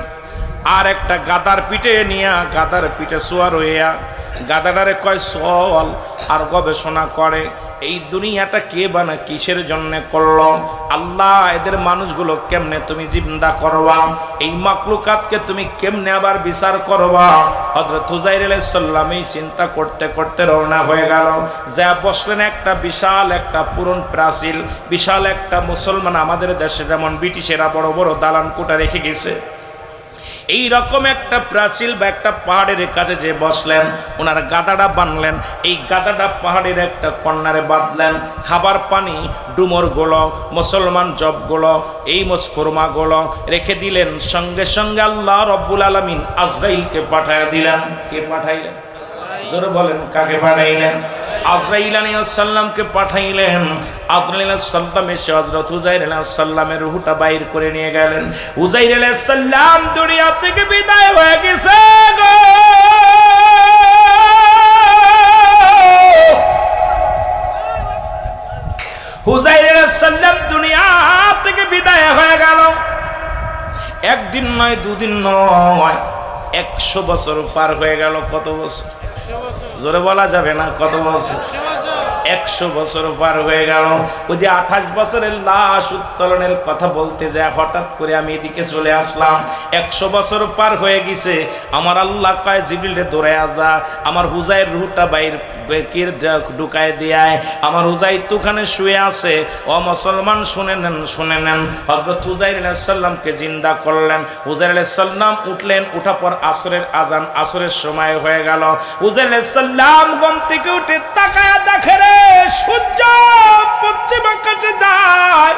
আর একটা গাদার পিঠে নিয়ে, গাদার পিঠে শোয়ার হইয়া গাদাটারে কয় চল। আর গবেষণা করে এই দুনিয়াটা কে বানা, কিসের জন্য করলো আল্লাহ, এদের মানুষগুলো কেমনে তুমি জিন্দা করবা, এই মাকলুকাতকে তুমি কেমনে আবার বিচার করবা। হযরত হুযাইর আলাইহিস সালাম এই চিন্তা করতে করতে রওনা হয়ে গেল। যা বসলেন একটা বিশাল একটা পুরন প্রাচীর, বিশাল একটা মুসলমান, আমাদের দেশে যেমন ব্রিটিশেরা বড় বড় দালান কোঠা রেখে গেছে, এই রকম একটা প্রাচীর বা একটা পাহাড়ের কাছে যে বসলেন, ওনার গাদাটা বানলেন, এই গাদাটা পাহাড়ের একটা কর্নারে বাঁধলেন। খাবার পানি ডুমরগুলো, মুসলমান জবগুলো, এই মোসকোরমাগুলো রেখে দিলেন। সঙ্গে সঙ্গে আল্লাহ রব্বুল আলামিন আজরাইলকে পাঠায় দিলেন। কে পাঠাইলেন? জোরে বলেন, কাকে পাঠাইলেন? আজরাইল আলাইহিস সালামকে পাঠাইলেন। আজরাইল আলাইহিস সালাম এসে হযরত হুযাইর আলাইহিস সালামের রূহটা বাইর করে নিয়ে গেলেন। হুযাইর আলাইহিস সালাম দুনিয়া থেকে বিদায় হয়ে গেছে গো। হুযাইর আলাইহিস সালাম দুনিয়া থেকে বিদায় হয়ে গেল। একদিন নয়, দুদিন নয়, 100 বছর পার হয়ে গেল। কত বছর? জোরে বলা যাবে না, কত বছর? 100 বছর পার হয়ে গেল। ওই যে 28 বছরের লাশ উত্তোলনের কথা বলতে যায়, হঠাৎ করে আমি এদিকে চলে আসলাম। 100 বছর পার হয়ে গেছে। আমার আল্লাহ কয় জিবরিল দৌড়ায়া যা, আমার হুজাইর রুহটা বাইর বেকির ঢুকায় দেয়। আমার হুজাইর তুখানে শুয়ে আছে। ও মুসলমান শুনে নেন, শুনে নেন। হযরত হুজাইর আলাইহিস সালামকে জিন্দা করলেন। হুজাইর আলাইহিস সালাম উঠলেন, উঠা পর আসরের আজান, আসরের সময় হয়ে গেল। হুজাইর আলাইহিস সালাম ঘুম থেকে উঠে তাকায় দেখে রে সূর্য পশ্চিম আকাশে যায়।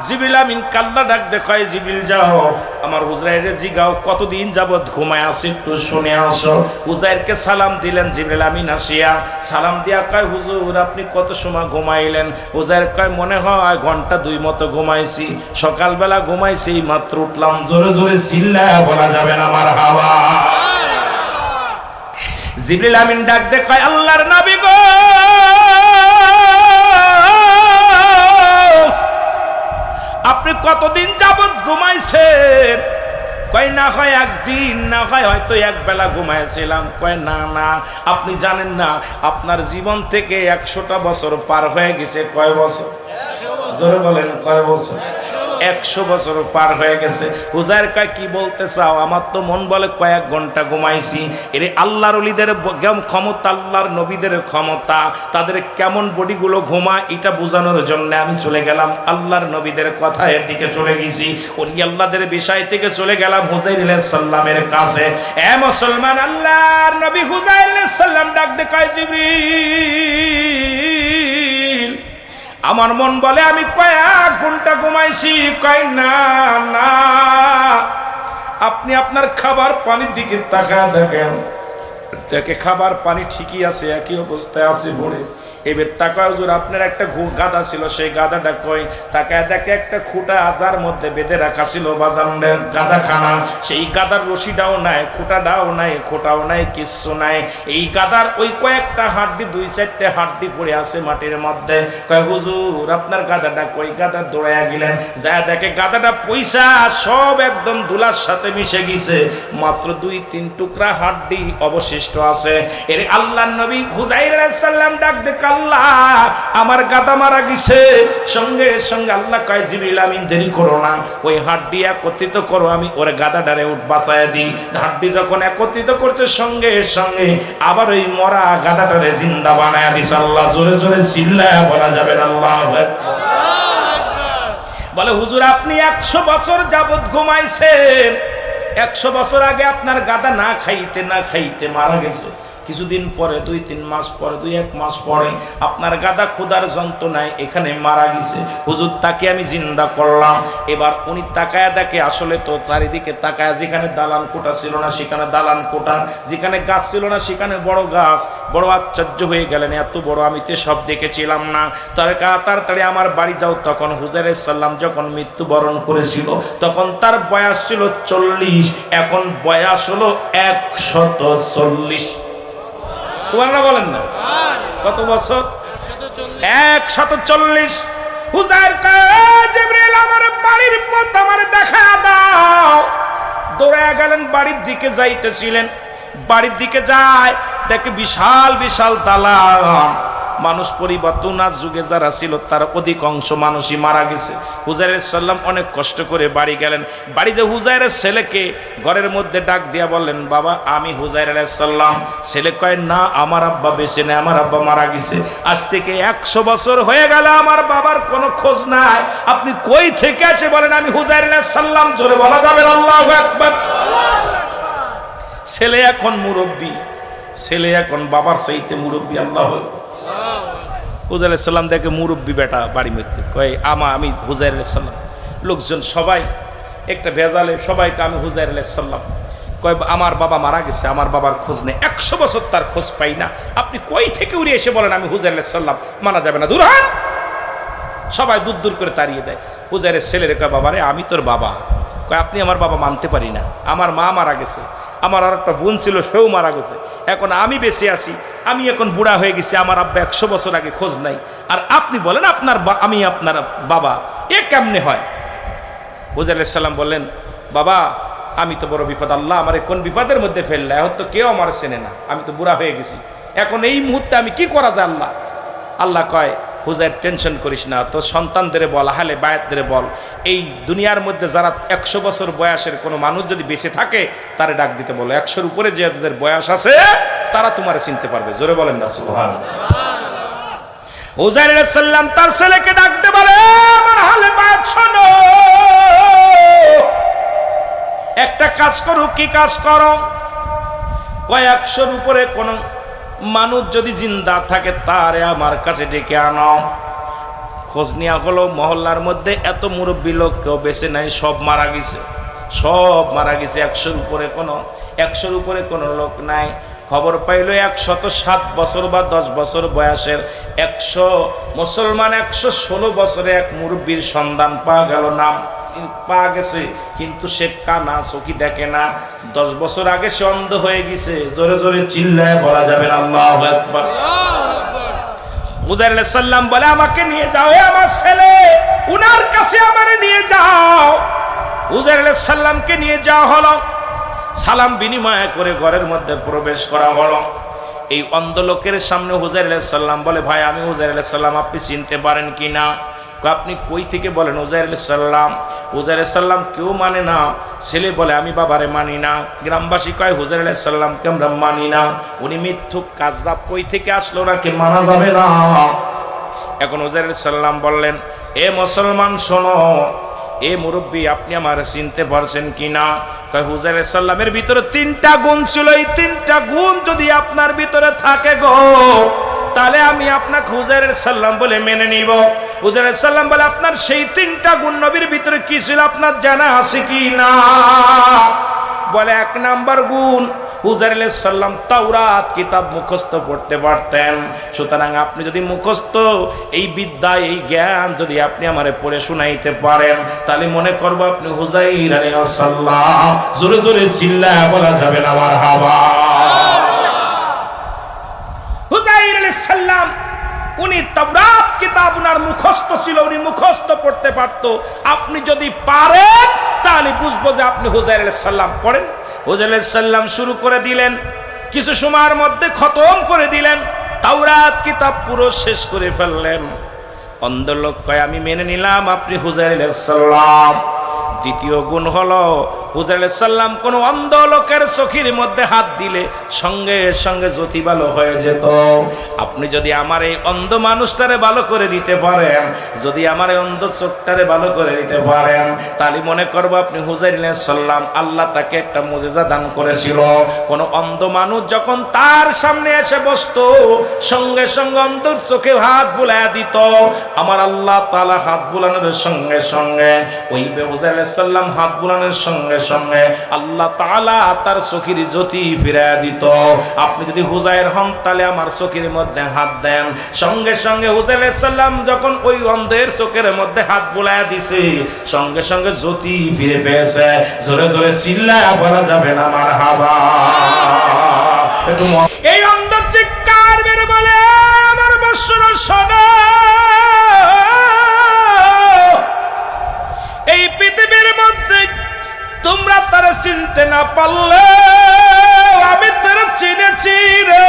জিবরিল আমিন কাল্লা ডাক দেখায়, জিবরিল যাও আমার হুজাইরে জিগাও কতদিন যাবত ঘুমায় আছে একটু শুনে আসো। হুজাইরকে সালাম দিলেন। জিবরিল আমিন আসিয়া সালাম দিয়া কয় হুজুর আপনি কত সময় ঘুমাইলেন? হুজাইর কয় মনে হয় ঘন্টা 2 মতো ঘুমাইছি, সকালবেলা ঘুমাইছি মাত্র উঠলাম। জোরে জোরে চিল্লায়া বলা যাবে না মারহাবা। জিবরিল আমিন ডাক দেখায় আল্লাহর নবী গো আপনি কতদিন যাবত ঘুমাইছেন? কয় না হয় একদিন, না হয় হয়তো এক বেলা ঘুমাইছিলাম। কয় না না, আপনি জানেন না আপনার জীবন থেকে 100টা বছর পার হয়ে গেছে। কয় বছর? জোরে বলেন কয় বছর? 100 বছর পার হয়ে গেছে। হুজাইর কয় কি বলতে চাও? আমার তো মন বলে কয়েক ঘন্টা ঘুমাইছি। এরে আল্লাহর ওলিদের ক্ষমতা, আল্লাহর নবীদের ক্ষমতা, তাদের কেমন বডিগুলো ঘুমা এটা বোঝানোর জন্য আমি চলে গেলাম আল্লাহর নবীদের কথা, এর দিকে চলে গেছি। ওলি আল্লাহদের বিষয় থেকে চলে গেলাম হুজাইর আলাইহিস সালামের কাছে। এ মুসলমান, আল্লাহর নবী হুজাইর আলাইহিস সালাম ডাক দে কয় জিবরিল আমার মন বলে আমি কয়েক ঘন্টা ঘুমাইছি। কয় না না, আপনি আপনার খাবার পানির দিকে তাকায় দেখেন, দেখে খাবার পানি ঠিকই আছে, একই অবস্থায় আছে পড়ে। এবার তাকায় হুজুর আপনার একটা গাদা ছিল, সেই গাদাটা কই? তাকায় দেখে একটা খুঁটা আজার মধ্যে বেঁধে রাখা ছিল বাজানের গাদা খানা। সেই গাদার রশিটাও নাই, খুঁটাটাও নাই, খোঁটাও নাই, কিচ্ছু নাই। এই গাদার ওই কয়েকটা হাড্ডি, 2-4টে হাড্ডি পড়ে আছে মাটির মধ্যে। কয় হুজুর আপনার গাদাটা কই? গাদা দৌড়াইয়া গেলেন, যা দেখে গাদাটা পয়সা সব একদম দুলার সাথে মিশে গেছে, মাত্র 2-3 টুকরা হাড্ডি অবশিষ্ট আছে। এর আল্লাহর নবী হুজাইর আলাইহিস সালাম ডাক দে আল্লাহ আমার গাদা মারা গেছে। সঙ্গে সঙ্গে আল্লাহ কয় জিবরিল আমিন দেরি করো না, ওই হাড্ডি একত্রিত করো, আমি ওর গাদাটারে বাঁচায় দিই। হাড্ডি যখন একত্রিত করছে সঙ্গে সঙ্গে আবার ওই মরা গাদাটারে জিন্দা বানায় দিছে। আল্লাহ জোরে জোরে চিল্লায়া বলা যাবে আল্লাহু আকবার। বলে হুজুর আপনি 100 বছর যাবত ঘুমাইছেন, 100 বছর আগে আপনার গাদা না খাইতে না খাইতে মারা গেছে। কিছুদিন পরে 2-3 মাস পরে, 2-1 মাস পরে আপনার গাদা ক্ষুধার যন্ত্রণায় এখানে মারা গেছে। হুজুর তাকে আমি জিন্দা করলাম। এবার উনি তাকায়া দেখে আসলে তো চারিদিকে তাকায়া, যেখানে দালান কোটা ছিল না সেখানে দালান কোটা, যেখানে গাছ ছিল না সেখানে বড় গাছ। বড় আশ্চর্য হয়ে গেলেন, এত বড় আমি তো সব দেখেছিলাম না। তাড়াতাড়ি আমার বাড়ি যাও। তখন হুজাইর আলাইহিস সালাম যখন মৃত্যুবরণ করেছিল তখন তার বয়স ছিল 40, এখন বয়স হলো 140। সুবহানাল্লাহ বলেন না, কত বছর? 140। হুজাইর কয় জিবরিল আমার বাড়ির পথ আমার দেখা দাও। দৌড়ে গেলেন, বাড়ির দিকে যাইতেছিলেন। বাড়ির দিকে যায় দেখে বিশাল বিশাল দালান। মানুষ পরিবর্তন, আজ যুগে যারা ছিল তার অধিকাংশ মানুষই মারা গেছে। হুজাইর আলাইহিস সালাম অনেক কষ্ট করে বাড়ি গেলেন। বাড়িতে হুজাইরের ছেলেকে ঘরের মধ্যে ডাক দিয়া বললেন বাবা আমি হুজাইর আলাইহিস সালাম। ছেলে কয় না আমার আব্বা বেঁচে নেই, আমার আব্বা মারা গেছে। আজ থেকে 100 বছর হয়ে গেল আমার বাবার কোনো খোঁজ নাই। আপনি কই থেকে আসে বলেন? আমি হুজাইর আলাইহিস সালাম। জোরে বলা যাবে আল্লাহু আকবার। ছেলে এখন মুরব্বী, ছেলে এখন বাবার চাইতে মুরব্বী। আল্লাহু আকবার। হুজাইর আলাইহিস সালাম দেখে মুরব্বী বেটা বাড়ি মধ্যে, কয় আমি হুজাইর আলাইহিস সালাম। লোকজন সবাই একটা ভেজালে সবাইকে আমি হুজাইর আলাইহিস সালাম। কয় আমার বাবা মারা গেছে, আমার বাবার খোঁজ নেই, 100 বছর তার খোঁজ পাই না। আপনি কই থেকে উড়ে এসে বলেন আমি হুজাইর আলাইহিস সালাম? মানা যাবে না, দূর হন। সবাই দূর দূর করে তাড়িয়ে দেয়। হুজাইরের ছেলের কয় বাবা রে আমি তোর বাবা। কয় আপনি আমার বাবা মানতে পারি না, আমার মা মারা গেছে, আমার আর একটা বোন ছিল সেও মারা গেছে, এখন আমি বেঁচে আছি, আমি এখন বুড়া হয়ে গেছি, আমার আব্বা 100 বছর আগে খোঁজ নাই, আর আপনি বলেন আমি আপনার বাবা, এ কেমনে হয়? হুজাইর আলাইহিস সালাম বললেন বাবা আমি তো বড় বিপদ, আল্লাহ আমার কোন বিপদের মধ্যে ফেললে, এখন তো কেউ আমার চেনে না, আমি তো বুড়া হয়ে গেছি, এখন এই মুহূর্তে আমি কি করা যায় আল্লাহ? আল্লাহ কয় হুজাইর টেনশন করিস না, তো সন্তানদের বল, আহলে বায়াতদের বল, এই দুনিয়ার মধ্যে যারা 100 বছর বয়সের কোনো মানুষ যদি বেঁচে থাকে তারে ডাক দিতে বলো। 100-র উপরে যাদের বয়স আছে তারা তোমারে চিনতে পারবে। জোরে বলেন না সুবহানাল্লাহ। হুজাইর আলাইহিস সালাম তার ছেলেকে ডাকতে বলে, আমার আহলে বায়াত শোনো, একটা কাজ করো। কি কাজ করো? কয় 100-র উপরে কোন মানুষ যদি জিন্দা থাকে তারে আমার কাছে ডেকে আনো। খোঁজ নেওয়া হলো, মহল্লার মধ্যে এত মুরব্বী লোক কেউ বেঁচে নাই, সব মারা গেছে, সব মারা গেছে। 100-র উপরে কোনো লোক নাই। খবর পাইল 107 বছর বা 10 বছর বয়সের 100 মুসলমান 116 বছরে এক মুরব্বীর সন্ধান পাওয়া গেল। নাম পাওয়া গেছে, কিন্তু সে কানা, চোখে দেখে না। 10 বছর আগে সে অন্ধ হয়ে গেছে। জোরে জোরে চিল্লায় বলা যাবে না আল্লাহু আকবার। হুজাইর আলাইহিস সালাম বলে, আমাকে নিয়ে যাও, আমার ছেলে, উনার কাছে আমারে নিয়ে যাও। হুজাইর আলাইহিস সালামকে নিয়ে যাওয়া হলো। সালাম বিনিময় করে ঘরের মধ্যে প্রবেশ করা হলো। এই অন্ধ লোকের সামনে হুজাইর আলাইহিস সালাম বলে, ভাই আমি হুজাইর আলাইহিস সালাম, আপনি চিনতে পারেন কি না? আপনি কই থেকে বলেন? হুজাইর আলাইহিস সালাম। হুজাইর আলাইহিস সালাম কেউ মানে না। ছেলে বলে, আমি বাবারে মানি না। গ্রামবাসী কয়, হুজাইর আলাইহিস সালামকে আমরা মানি না, উনি মিথ্যুক কাযযাব, কই থেকে আসলো ওনাকে মানা যাবে না। এখন হুজাইর আলাইহিস সালাম বললেন, এ মুসলমান শোনো, এ মুরব্বী, আপনি আমার চিনতে পারছেন কিনা? কয় হুজাইর আলাইহিস সালামের ভিতরে 3টা গুণ ছিল, এই 3টা গুণ যদি আপনার ভিতরে থাকে গো, তাহলে আমি আপনাকে হুজাইর আলাইহিস সালাম বলে মেনে নিব। হুজাইর আলাইহিস সালাম বলে, আপনার সেই 3টা গুণ নবীর ভিতরে কি ছিল আপনার জানা আছে কি না? বলে, 1 নাম্বার গুণ, হুজাইর আলাইহিস সালাম তাওরাত কিতাব মুখস্থ পড়তে পারতেন। সুতরাং আপনি যদি মুখস্থ এই বিদ্যা, এই জ্ঞান যদি আপনি আমারে পড়ে শোনাইতে পারেন, তাহলে মনে করব আপনি হুজাইর আলাইহিস সালাম। জোরে জোরে চিল্লায় বলা যাবে না মারহাবা। হুজাইর আলাইহিস সালাম, উনি তাওরাত কিতাব উনার মুখস্থ ছিল, উনি মুখস্থ পড়তে পারতো। আপনি যদি পারেন তাহলে বুঝবো যে আপনি হুজাইর আলাইহিস সালাম পড়েন। হুজাইর আলাইহিস সালাম শুরু করে দিলেন, কিছু সময়ের মধ্যে খতম করে দিলেন, তাওরাত কিতাব পুরো শেষ করে ফেললেন। অন্ধ লোক কয়, আমি মেনে নিলাম আপনি হুজাইর আলাইহিস সালাম। দ্বিতীয় গুণ হলো, হুজাইর আলাইহিস সালাম কোন অন্ধ লোকের চোখের মধ্যে হাত দিলে সঙ্গে সঙ্গে জ্যোতি ভালো হয়ে যেত। আপনি যদি আমার এই অন্ধ মানুষটারে ভালো করে দিতে পারেন, যদি আমার এই অন্ধ চোখটারে ভালো করে দিতে পারেন, তাহলে মনে করব আপনি হুজাইর আলাইহিস সালাম। আল্লাহ তাকে একটা মুজিজা দান করেছিল। কোন অন্ধ মানুষ যখন তার সামনে এসে বসতো, সঙ্গে সঙ্গে অন্ধর চোখে হাত বুলাইয়া দিত। আমার আল্লাহ তাআলা হাত বুলানোর সঙ্গে সঙ্গে ওই হুজাইর আলাইহিস সালাম হাত বুলানোর সঙ্গে সঙ্গে আল্লাহ তাআলা তার চোখের জ্যোতি ফিরিয়ে দিত। আপনি যদি হুজাইর হন তাহলে আমার চোখের মধ্যে হাত দেন। সঙ্গে সঙ্গে হুজাইর আলাইহিস সালাম যখন ওই অন্ধের চোখের মধ্যে হাত বুলাইয়া দিছে, সঙ্গে সঙ্গে জ্যোতি ফিরে পেয়েছে। জোরে জোরে চিল্লায়া বলা যাবে না মারহাবা। এই অন্ধ চিৎকার মেরে বলে, আমার বৎসরা শোনো, এই পৃথিবীর মধ্যে তোমরা তারা চিনতে না পারলে আমি তারা চিনেছি রে।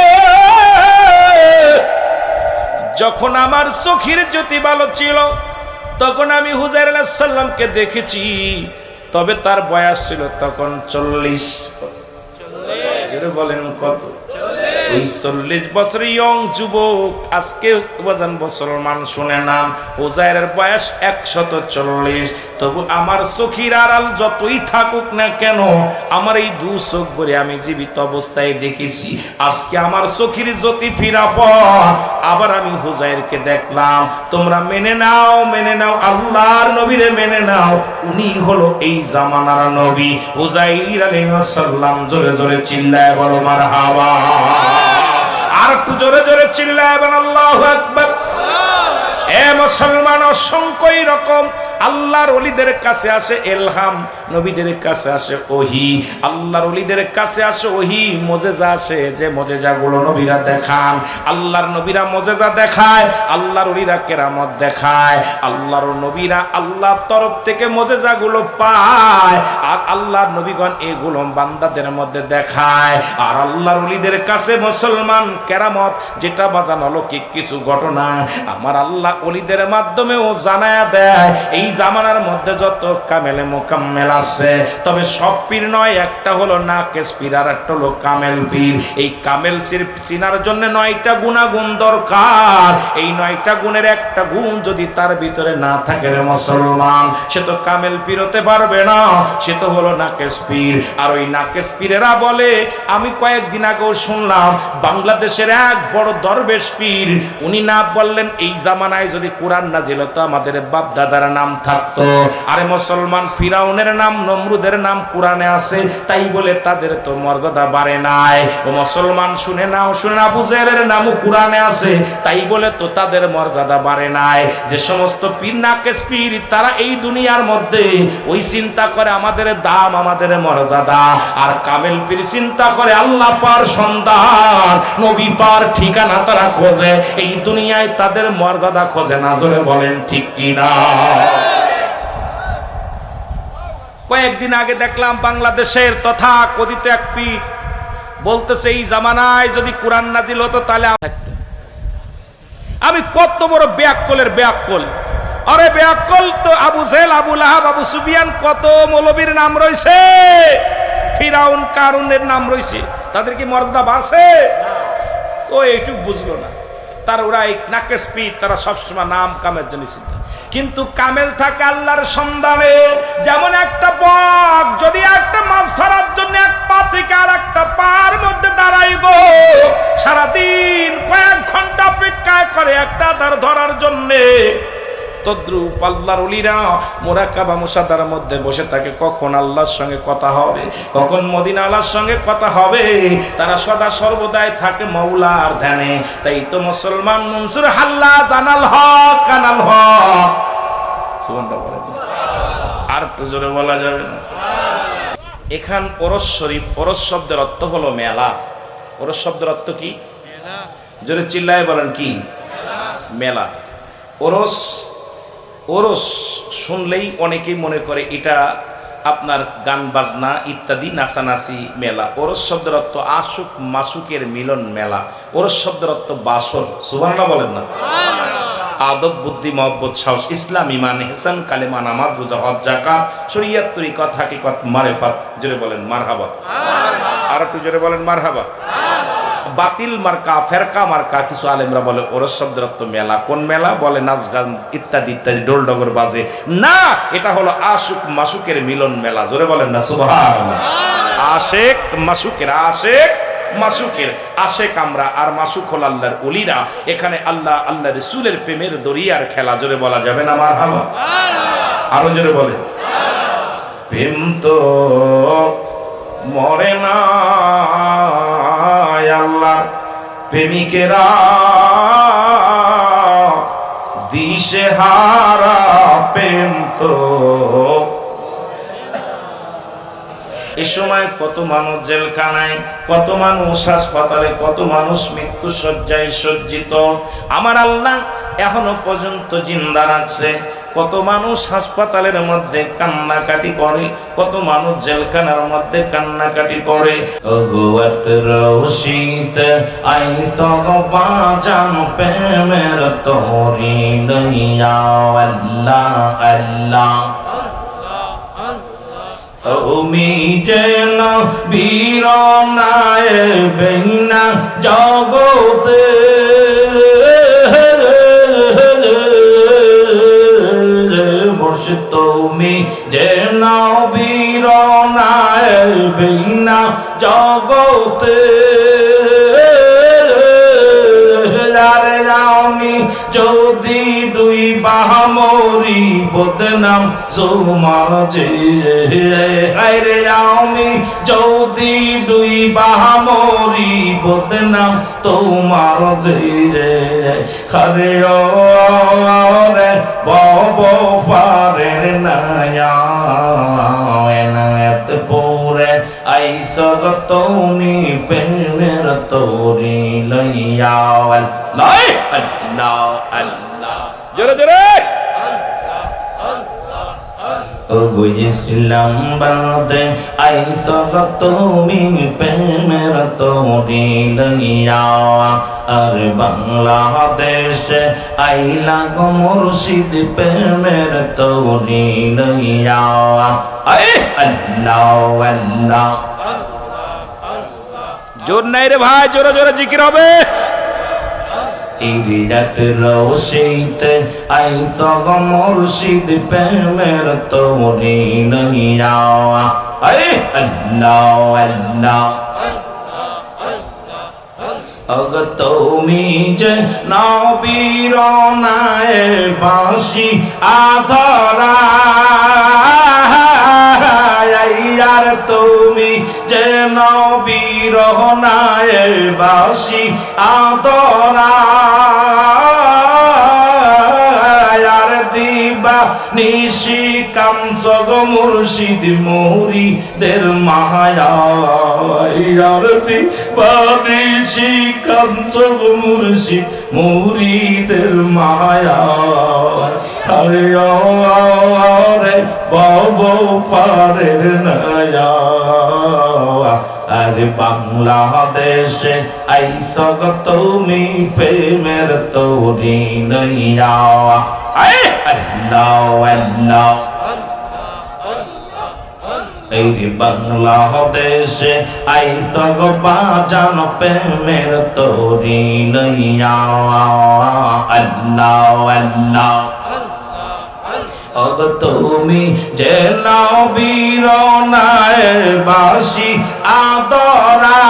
যখন আমার চোখের জ্যোতি ভালো ছিল তখন আমি হুজাইর আলাইহিস সালামকে দেখেছি, তবে তার বয়স ছিল তখন 40। বলেন কত? 40 বছর ইয়ং যুবক। আজকে মুসলমান শুনে নাম, হুজাইরের বয়স 140। তবু আমার চোখের আড়াল যতই থাকুক না কেন, আমার এই 2 চোখ ভরে আমি জীবিত অবস্থায় দেখেছি। আজকে আমার চোখের জ্যোতি ফিরা পর আবার আমি হুজাইরকে দেখলাম। তোমরা মেনে নাও, মেনে নাও, আল্লাহর নবীরে মেনে নাও, উনি হলো এই জামানার নবী হুজাইর আলাইহিস সালাম। জোরে জোরে চিল্লায় বলো মারহাবা। আর একটু জোরে জোরে চিল্লায় বলো আল্লাহু আকবার। এ মুসলমান, অসংখ্য রকম আল্লাহর ওলিদের কাছে আসে ইলহাম, নবীদের কাছে আসে ওহী। আল্লাহর ওলিদের কাছে আসে ওহী, মুজিজা আসে, যে মুজিজাগুলো নবীরা দেখান। আল্লাহর নবীরা মুজিজা দেখায়, আল্লাহর ওলিরা কেরামত দেখায়। আল্লাহর নবীরা আল্লাহর তরফ থেকে মুজিজাগুলো পায়, আর আল্লাহর নবীগণ এগুলো বান্দাদের মধ্যে দেখায়। আর আল্লাহর ওলিদের কাছে মুসলমান কেরামত, যেটা বাজানো অলৌকিক কিছু ঘটনা, আমার আল্লাহ ওলিদের মাধ্যমেও জানায়া দেয়। এই জামানার মধ্যে যত কামেলে মোকাম্মেল আছে, তবে সব পীর নয়, একটা হলো নাকেস পীর আর একটা হলো কামেল পীর। এই কামেল চিনার জন্য 9টা গুণাগুণ দরকার। এই 9টা গুণের একটা গুণ যদি তার ভিতরে না থাকে রে মুসলমান, সে তো কামেল পীর হতে পারবে না, সে তো হলো নাকেস পীর। আর ওই নাকেস পীরেরা বলে, আমি কয়েকদিন আগেও শুনলাম বাংলাদেশের এক বড় দরবেশ পীর, উনি না বললেন এই জামানায় যদি কোরআন নাজিল হতো আমাদের বাপ দাদার নাম থাকতো। আরে মুসলমান, ফিরাউনের নাম, নমরুদের নাম কোরআনে আছে, তাই বলে তাদের তো মর্যাদা বাড়ে নাই। ও মুসলমান শুনে নাও, শুনে আবু জেহেলের নামও কোরআনে আছে, তাই বলে তো তাদের মর্যাদা বাড়ে নাই। যে সমস্ত পীর নাকেস পীর, তারা এই দুনিয়ার মধ্যে ওই চিন্তা করে আমাদের দাম, আমাদের মর্যাদা। আর কামেল পীর চিন্তা করে আল্লাহ পার সন্ধান, নবী পার ঠিকানা তারা খোঁজে, এই দুনিয়ায় তাদের মর্যাদা খোঁজে না। জোরে বলেন ঠিক কিনা? কয়েকদিন আগে দেখলাম বাংলাদেশের তথা কথিত এক পীর বলতেছে, এই জামানায় যদি কোরআন নাজিল হতো তাহলে আমি কত বড় বেয়াক্কলের বেয়াক্কল। আরে বেয়াক্কল তো আবু জেহেল, আবু লাহাব, আবু সুফিয়ান, কত মৌলবীর নাম রয়েছে, ফিরাউন কারুনের নাম রয়েছে, তাদের কি মর্যাদা বাড়ছে? তো এইটুকু বুঝলো না। তার ওরা এই নাকেস পীর, তারা সবসময় নাম কামের জন্য চিন্তা। কিন্তু কামেল থাকে আল্লাহর সন্ধানে। যেমন একটা বক যদি একটা মাছ ধরার জন্য এক পা থেকে আর একটা পার মধ্যে দাঁড়াই গো, সারাদিন কয়েক ঘন্টা অপেক্ষা করে একটা তার ধরার জন্যে, তদ্রূপ আল্লাহর ওলিরা মুরাকাবা মুশাহাদার মধ্যে বসে থাকে, কখন আল্লাহর সঙ্গে কথা হবে, কখন মদিনা আল্লাহর সঙ্গে কথা হবে। তারা সদা সর্বদাই থাকে মাওলার ধ্যানে। তাই তো মুসলমান মনসুর হাল্লা দানাল হক কানাল হক, সুবহানাল্লাহ বলে, আর তো জোরে বলা যাবে না। এখান ওরস শরীফ, ওরস শব্দের অর্থ হলো মেলা। ওরস শব্দের অর্থ কি? জোরে চিল্লায় বলেন কি? মেলা। ওরস, ওরস শুনলেই অনেকেই মনে করে এটা আপনার গান বাজনা ইত্যাদি, নাচানাচি মেলা। ওরস শব্দের অর্থ আশুক মাসুকের মিলন মেলা। ওরস শব্দের অর্থ বাসর। সুবহানাল্লাহ বলেন না? আদব, বুদ্ধি, মহব্বত, সাহস, ইসলাম, ইমান, ইহসান, কালেমা, নামাজ, রোজা, হজ, যাকাত, শরীয়ত, তরিকত, হাকিকত, মারিফাত। জোরে বলেন মারহাবা। আর একটু জোরে বলেন মারহাবা। বাতিল মার্কা, ফেরকা মার্কা, কিছু আলেমরা বলে ওরস শব্দের অর্থ মেলা। কোন মেলা? বলে নাচ গান ইত্যাদি ইত্যাদি, ডোল ডগর বাজে না, এটা হলো আশুক মাসুকের মিলন মেলা। জোরে বলেন না সুবহানাল্লাহ। আশেক মাসুকের, আশেক মাসুকের, আশেক আমরা আর মাসুক হল আল্লাহর ওলিরা। এখানে আল্লাহ, আল্লাহ রাসূলের প্রেমের দরিয়ার খেলা। জোরে বলা যাবে না মারহাবা? আরো জোরে বলে। প্রেম তো মরে না, আল্লাহ প্রেমিকেরা দিশে হারা, প্রেম তো। এ সময় কত মানুষ জেলখানায়, কত মানুষ হাসপাতালে, কত মানুষ মৃত্যু শয্যায় সজ্জিত। আমার আল্লাহ এখনো পর্যন্ত জিন্দা রাখছে। কত মানুষ হাসপাতালের মধ্যে কান্নাকাটি করে, কত মানুষ জেলখানার মধ্যে কান্নাকাটি করে। রশিতে আইস বাজান প্রেমের তোরি নইয়া, আল্লাহ আল্লাহ তুমি যেন বীর নায় বেনা জগতে, তুমি যেন বীর নায় বেনা জগতে। আমি যদি দুই বাহা মরি বদনাম সমাজে, আমি যদি দুই বাহা মরি বদনাম তোমার জিরে হরে ও রে বব পারের নায়া এনায়েত পরে আইসগ তুমি প্রেমের তোরি লইয়া আল্লাহ আল্লাহ আল্লাহ জোরে জোরে ওগো ইসলাম বাদে আইসগ তুমি প্রেমের তোরি লইয়া আর বাংলাদেশে আইলা গো মুর্শিদ প্রেমের তোরি লইয়া আল্লাহ আল্লাহ জোর নাই রে ভাই জোরে জোরে জিকির হবে ইরিয়াত রওশীতে আইসগ মুর্শিদ প্রেমের তোরি লইয়া আল্লাহ আল্লাহ অগ তুমি যে নবীর নায়ে বাঁশি আধরা আর তুমি যে নবীর নায়ে বাঁশি আধরা আর দিবা নিশি কাঞ্চগ মুর্শিদ মুরিদের মায়া আর দিবা নিশি কাঞ্চগ মুর্শিদ মুরিদের মায়া হরে রে বব পারের নায়া আর বাংলাদেশে আইসগ তুমি প্রেমের তোরি লইয়া আল্লাহ আল্লাহ এই বাংলাদেশে আইসগ বাজান প্রেমের তোরি লইয়া আল্লাহ আল্লাহ অগ তুমি যে নবীর নায়ে বাঁশি আদরা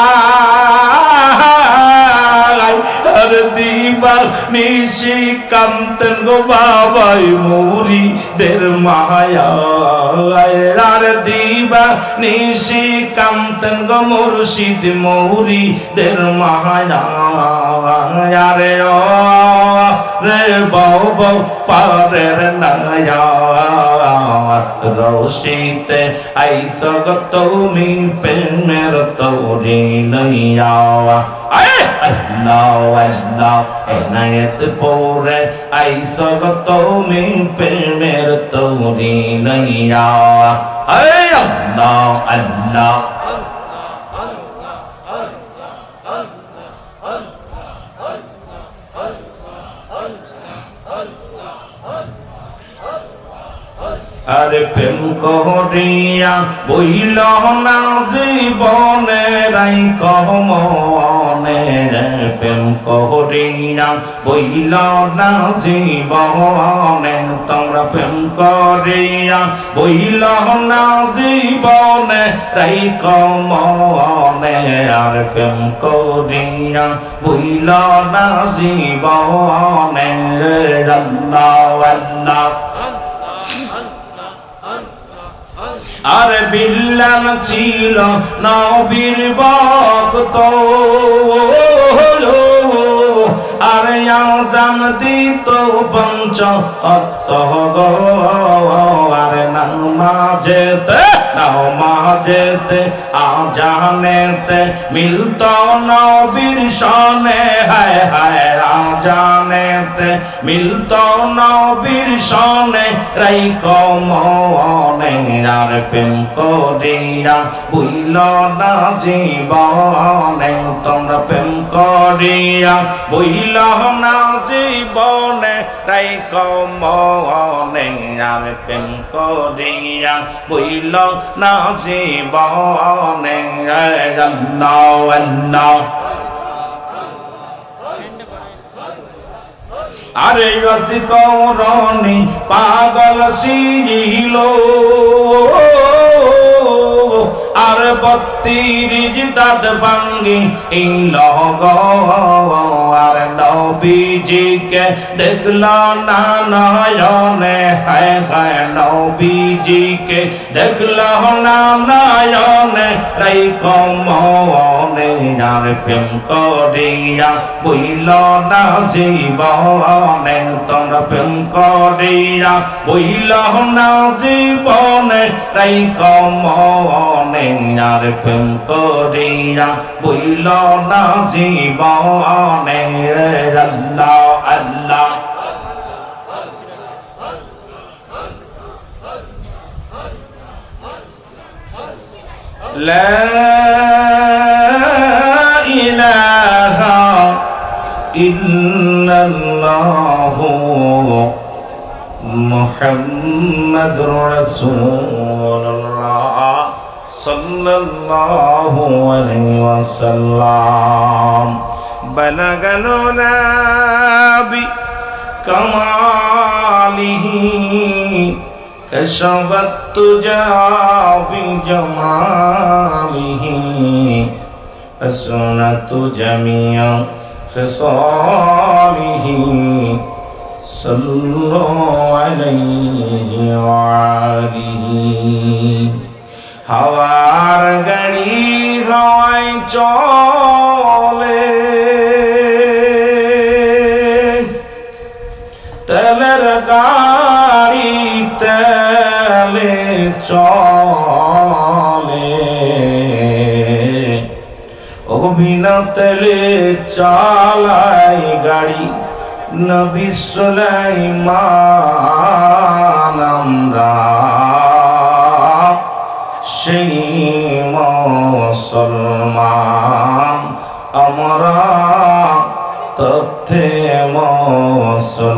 আর দিবার নিশি কান্তেন গো বাবাই মুরিদের মায়া আর দিবা নিশি কান্তেন গো মুর্শিদ মুরিদের মায়া রে ও রে বব পারের নায়া রওশীতে আইসগ তুমি প্রেমের তোরি লইয়া আল্লাহ আল্লাহ এনায়েত পরে আইসগ তুমি প্রেমের তোরি লইয়া আল্লাহ আল্লাহ আরে প্রেম করিয়া বইল না জীবনে রাই কমনে প্রেম করিয়া বইল না জীবনে তোমরা প্রেম করিয়া বইল না জীবনে রাই কমনে আর প্রেম করিয়া বইল না জীবনে আল্লাহ আল্লাহ আর বিল্লাল ছিল নবীর ভক্ত আর আজান দিত পঞ্চ অক্ত আর নামাজেতে আজানেতে মিলত নবীর সনে হায় হায় আজানেতে মিলত নবীর সনে রাই কমনে আর প্রেম করিয়া বুইল না জীবনে তোমরা প্রেম করিয়া বুইল না জীবনে রাই কমনে আর প্রেম করিয়া বুইল না জীবনে আল্লাহ আল্লাহ আরে রসিকরণী পাগল ছিল আর 32 দাঁত ভাঙ্গি এই লগ আর নবী নবীজিকে দেখলো না নয়নে, হায় হায় নবীজিকে দেখলো না নয়নে, রাইখো মনে আর প্রেম করিয়া বইল না জীবনে, তোর প্রেম করিয়া বইল না জীবনে, রাইখো মনে আর প্রেম করিয়া বইল না জীবনে। আল্লাহ আল্লাহ লা ইলাহা ইল্লাল্লাহু মুহাম্মাদুর রাসূলুল্লাহ সাল্লাল্লাহু আলাইহি ওয়াসাল্লাম। বালাগাল নাবি কামালিহি কাশাফাত তুজা বিজামালিহি, হাসনাতু জামিয়া খিসালিহি, সাল্লাল্লাহু আলাইহি ওয়া আলিহি। হাওয়ার গাড়ি হাওয়ায় চলে, তেলের গাড়ি তেলে চলে, ও বিনা তেলে চালাই গাড়ি নবী সুলাইমান। আমরা সেই মুসলমান, আমরা তথ্যে মুসলমান।